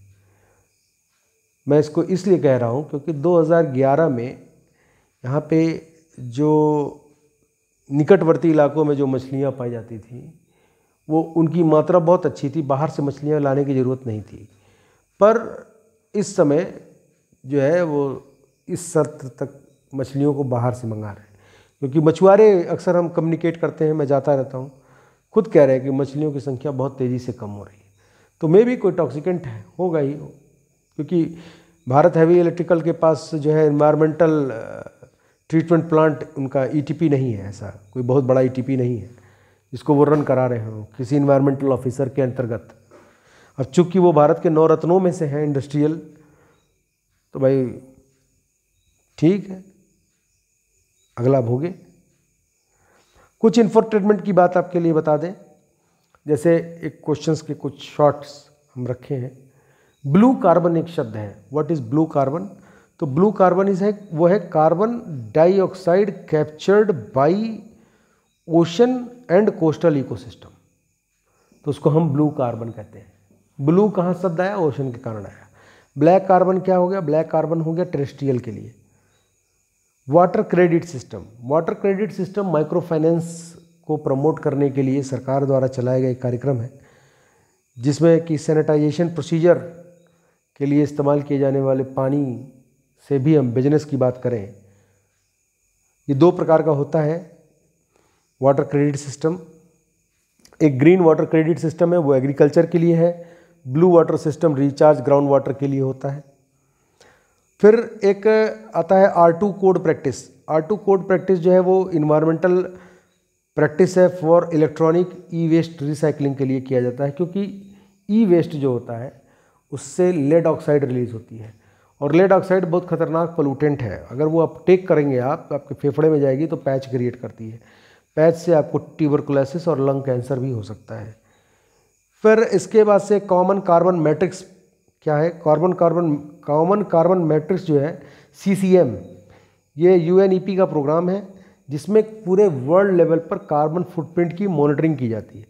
मैं इसको इसलिए कह रहा हूँ क्योंकि 2011 में यहाँ पे जो निकटवर्ती इलाकों में जो मछलियाँ पाई जाती थी वो उनकी मात्रा बहुत अच्छी थी, बाहर से मछलियाँ लाने की ज़रूरत नहीं थी। पर इस समय जो है वो इस शर्त तक मछलियों को बाहर से मंगा रहे हैं, क्योंकि मछुआरे अक्सर हम कम्युनिकेट करते हैं, मैं जाता रहता हूँ, खुद कह रहे हैं कि मछलियों की संख्या बहुत तेज़ी से कम हो रही है। तो मे भी कोई टॉक्सिकेंट होगा ही, क्योंकि भारत हैवी इलेक्ट्रिकल के पास जो है इन्वायरमेंटल ट्रीटमेंट प्लांट उनका ETP नहीं है, ऐसा कोई बहुत बड़ा ETP नहीं है जिसको वो रन करा रहे हो किसी इन्वायरमेंटल ऑफिसर के अंतर्गत। अब चूंकि वो भारत के 9 रत्नों में से हैं इंडस्ट्रियल, तो भाई ठीक है, अगला भोगे। कुछ इंफोटेनमेंट की बात आपके लिए बता दें, जैसे एक क्वेश्चंस के कुछ शॉर्ट्स हम रखे हैं। ब्लू कार्बन एक शब्द है, व्हाट इज ब्लू कार्बन? तो ब्लू कार्बन वो है carbon dioxide captured by ocean and coastal ecosystem, तो उसको हम ब्लू कार्बन कहते हैं। ब्लू कहाँ शब्द आया? ओशन के कारण आया। ब्लैक कार्बन क्या हो गया? ब्लैक कार्बन हो गया टेरेस्ट्रियल के लिए। Water credit system, water credit system micro finance को प्रमोट करने के लिए सरकार द्वारा चलाया गया एक कार्यक्रम है, जिसमें कि सैनिटाइजेशन प्रोसीजर के लिए इस्तेमाल किए जाने वाले पानी से भी हम बिजनेस की बात करें, ये 2 प्रकार का होता है वाटर क्रेडिट सिस्टम। एक ग्रीन वाटर क्रेडिट सिस्टम है, वो एग्रीकल्चर के लिए है, blue water system recharge ground water के लिए होता है। फिर एक आता है R2 code practice. R2 code practice जो है वो इन्वायरमेंटल प्रैक्टिस है for electronic e waste recycling के लिए किया जाता है, क्योंकि ई वेस्ट जो होता है उससे लेड ऑक्साइड रिलीज होती है और लेड ऑक्साइड बहुत खतरनाक पोल्यूटेंट है। अगर वो आप टेक करेंगे आप तो आपके फेफड़े में जाएगी तो पैच क्रिएट करती है। पैच से आपको ट्यूबरकुलोसिस और लंग कैंसर भी हो सकता है। फिर इसके बाद से कॉमन कार्बन मैट्रिक्स क्या है? कॉमन कार्बन मैट्रिक्स जो है CCM, ये UNEP का प्रोग्राम है जिसमें पूरे वर्ल्ड लेवल पर कार्बन फुटप्रिंट की मॉनिटरिंग की जाती है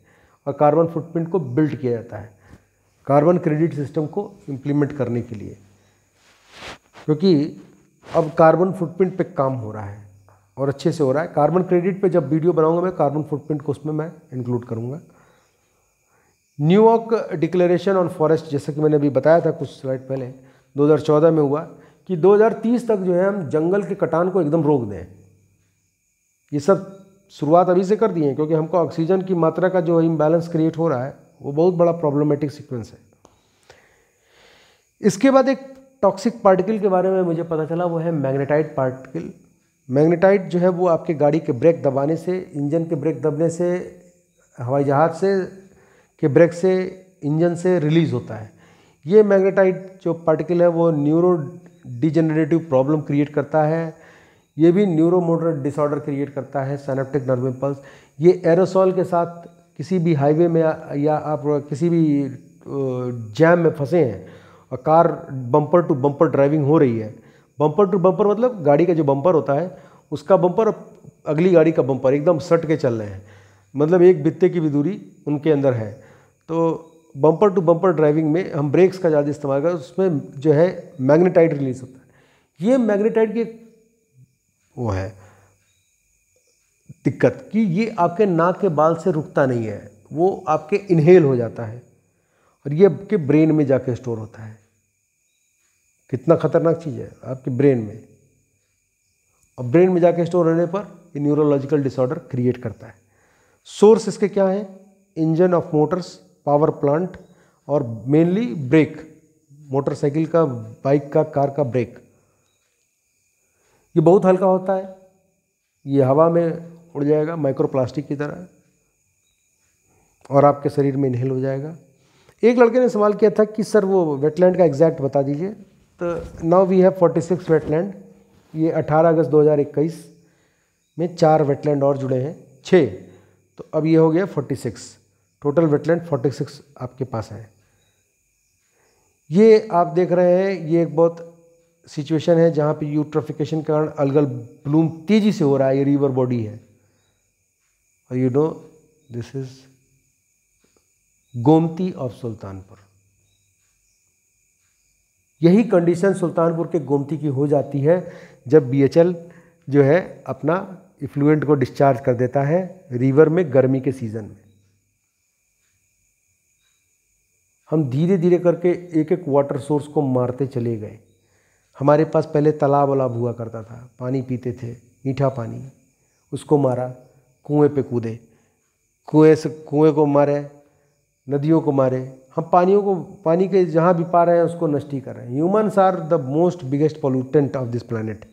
और कार्बन फुटप्रिंट को बिल्ड किया जाता है कार्बन क्रेडिट सिस्टम को इम्प्लीमेंट करने के लिए, क्योंकि अब कार्बन फुटप्रिंट पे काम हो रहा है और अच्छे से हो रहा है। कार्बन क्रेडिट पे जब वीडियो बनाऊंगा मैं कार्बन फुटप्रिंट को उसमें मैं इंक्लूड करूंगा। न्यूयॉर्क डिक्लेरेशन ऑन फॉरेस्ट, जैसा कि मैंने अभी बताया था कुछ स्लाइड पहले, 2014 में हुआ कि 2030 तक जो है हम जंगल के कटान को एकदम रोक दें। ये सब शुरुआत अभी से कर दी है, क्योंकि हमको ऑक्सीजन की मात्रा का जो इम्बैलेंस क्रिएट हो रहा है वो बहुत बड़ा प्रॉब्लमेटिक सीक्वेंस है। इसके बाद एक टॉक्सिक पार्टिकल के बारे में मुझे पता चला, वो है मैग्नेटाइट पार्टिकल। मैग्नेटाइट जो है वो आपके गाड़ी के ब्रेक दबाने से, इंजन के ब्रेक दबने से, हवाई जहाज से के ब्रेक से, इंजन से रिलीज होता है। ये मैग्नेटाइट जो पार्टिकल है वो न्यूरो डिजेनरेटिव प्रॉब्लम क्रिएट करता है। ये भी न्यूरोमोटर डिसऑर्डर क्रिएट करता है, सिनेप्टिक नर्व इम्पल्स। ये एरोसॉल के साथ किसी भी हाईवे में या आप किसी भी जैम में फंसे हैं और car bumper to bumper driving हो रही है। बम्पर टू बम्पर मतलब गाड़ी का जो बम्पर होता है उसका बम्पर अगली गाड़ी का बम्पर एकदम सट के चल रहे हैं, मतलब एक बित्ते की भी दूरी उनके अंदर है। तो बम्पर टू बम्पर ड्राइविंग में हम ब्रेक्स का ज़्यादा इस्तेमाल करें, उसमें जो है मैग्नेटाइट रिलीज होता है। ये मैग्नेटाइट की वो है दिक्कत कि ये आपके नाक के बाल से रुकता नहीं है, वो आपके इनहेल हो जाता है और ये आपके ब्रेन में जाके स्टोर होता है। कितना खतरनाक चीज़ है आपके ब्रेन में, और ब्रेन में जाके स्टोर होने पर ये न्यूरोलॉजिकल डिसऑर्डर क्रिएट करता है। सोर्स इसके क्या है? Engine of Motors, power plant और मेनली ब्रेक, मोटरसाइकिल का, बाइक का, कार का ब्रेक। ये बहुत हल्का होता है, ये हवा में उड़ जाएगा माइक्रोप्लास्टिक की तरह और आपके शरीर में इनहेल हो जाएगा। एक लड़के ने सवाल किया था कि सर वो वेटलैंड का एग्जैक्ट बता दीजिए। तो नाउ वी हैव 46 वेटलैंड। ये 18 अगस्त 2021 में 4 वेटलैंड और जुड़े हैं, 6, तो अब ये हो गया 46। टोटल वेटलैंड 46 आपके पास है। ये आप देख रहे हैं, ये एक बहुत सिचुएशन है जहाँ पे यूट्रोफिकेशन के कारण अलगल ब्लूम तेजी से हो रहा है। ये रिवर बॉडी है और you know this is Gomti of Sultanpur. यही कंडीशन सुल्तानपुर के गोमती की हो जाती है जब BHEL जो है अपना इफ्लुएंट को डिस्चार्ज कर देता है रिवर में गर्मी के सीजन में। हम धीरे धीरे करके एक एक वाटर सोर्स को मारते चले गए। हमारे पास पहले तालाब वालाब हुआ करता था, पानी पीते थे, मीठा पानी, उसको मारा, कुएं पे कूदे, कुएं को मारे, नदियों को मारे। हम पानी के जहाँ भी पा रहे हैं उसको नष्ट ही कर रहे हैं। Humans are the most biggest pollutant of this planet.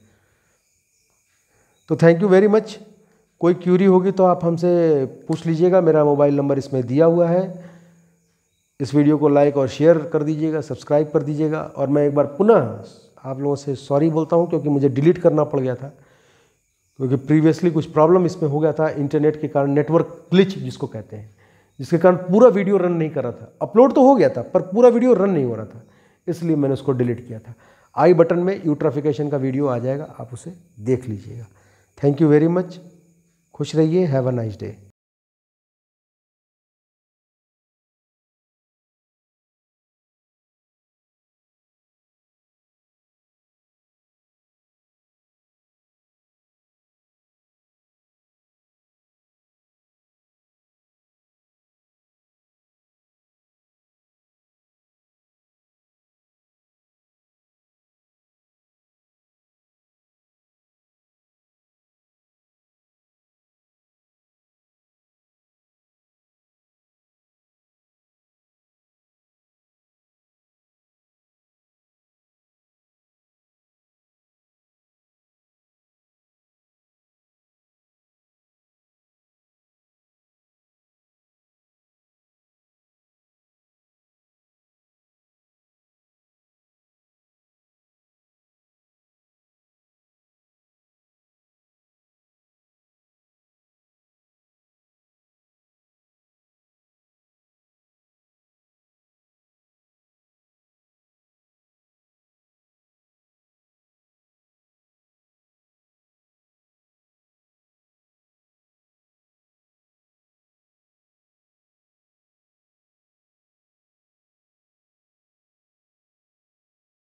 तो थैंक यू वेरी मच। कोई क्यूरी होगी तो आप हमसे पूछ लीजिएगा, मेरा मोबाइल नंबर इसमें दिया हुआ है। इस वीडियो को लाइक और शेयर कर दीजिएगा, सब्सक्राइब कर दीजिएगा। और मैं एक बार पुनः आप लोगों से सॉरी बोलता हूँ क्योंकि मुझे डिलीट करना पड़ गया था, क्योंकि प्रीवियसली कुछ प्रॉब्लम इसमें हो गया था इंटरनेट के कारण, नेटवर्क ग्लिच जिसको कहते हैं, जिसके कारण पूरा वीडियो रन नहीं कर रहा था। अपलोड तो हो गया था पर पूरा वीडियो रन नहीं हो रहा था, इसलिए मैंने उसको डिलीट किया था। आई बटन में यूट्रोफिकेशन का वीडियो आ जाएगा, आप उसे देख लीजिएगा। Thank you very much. खुश रहिए। Have a nice day.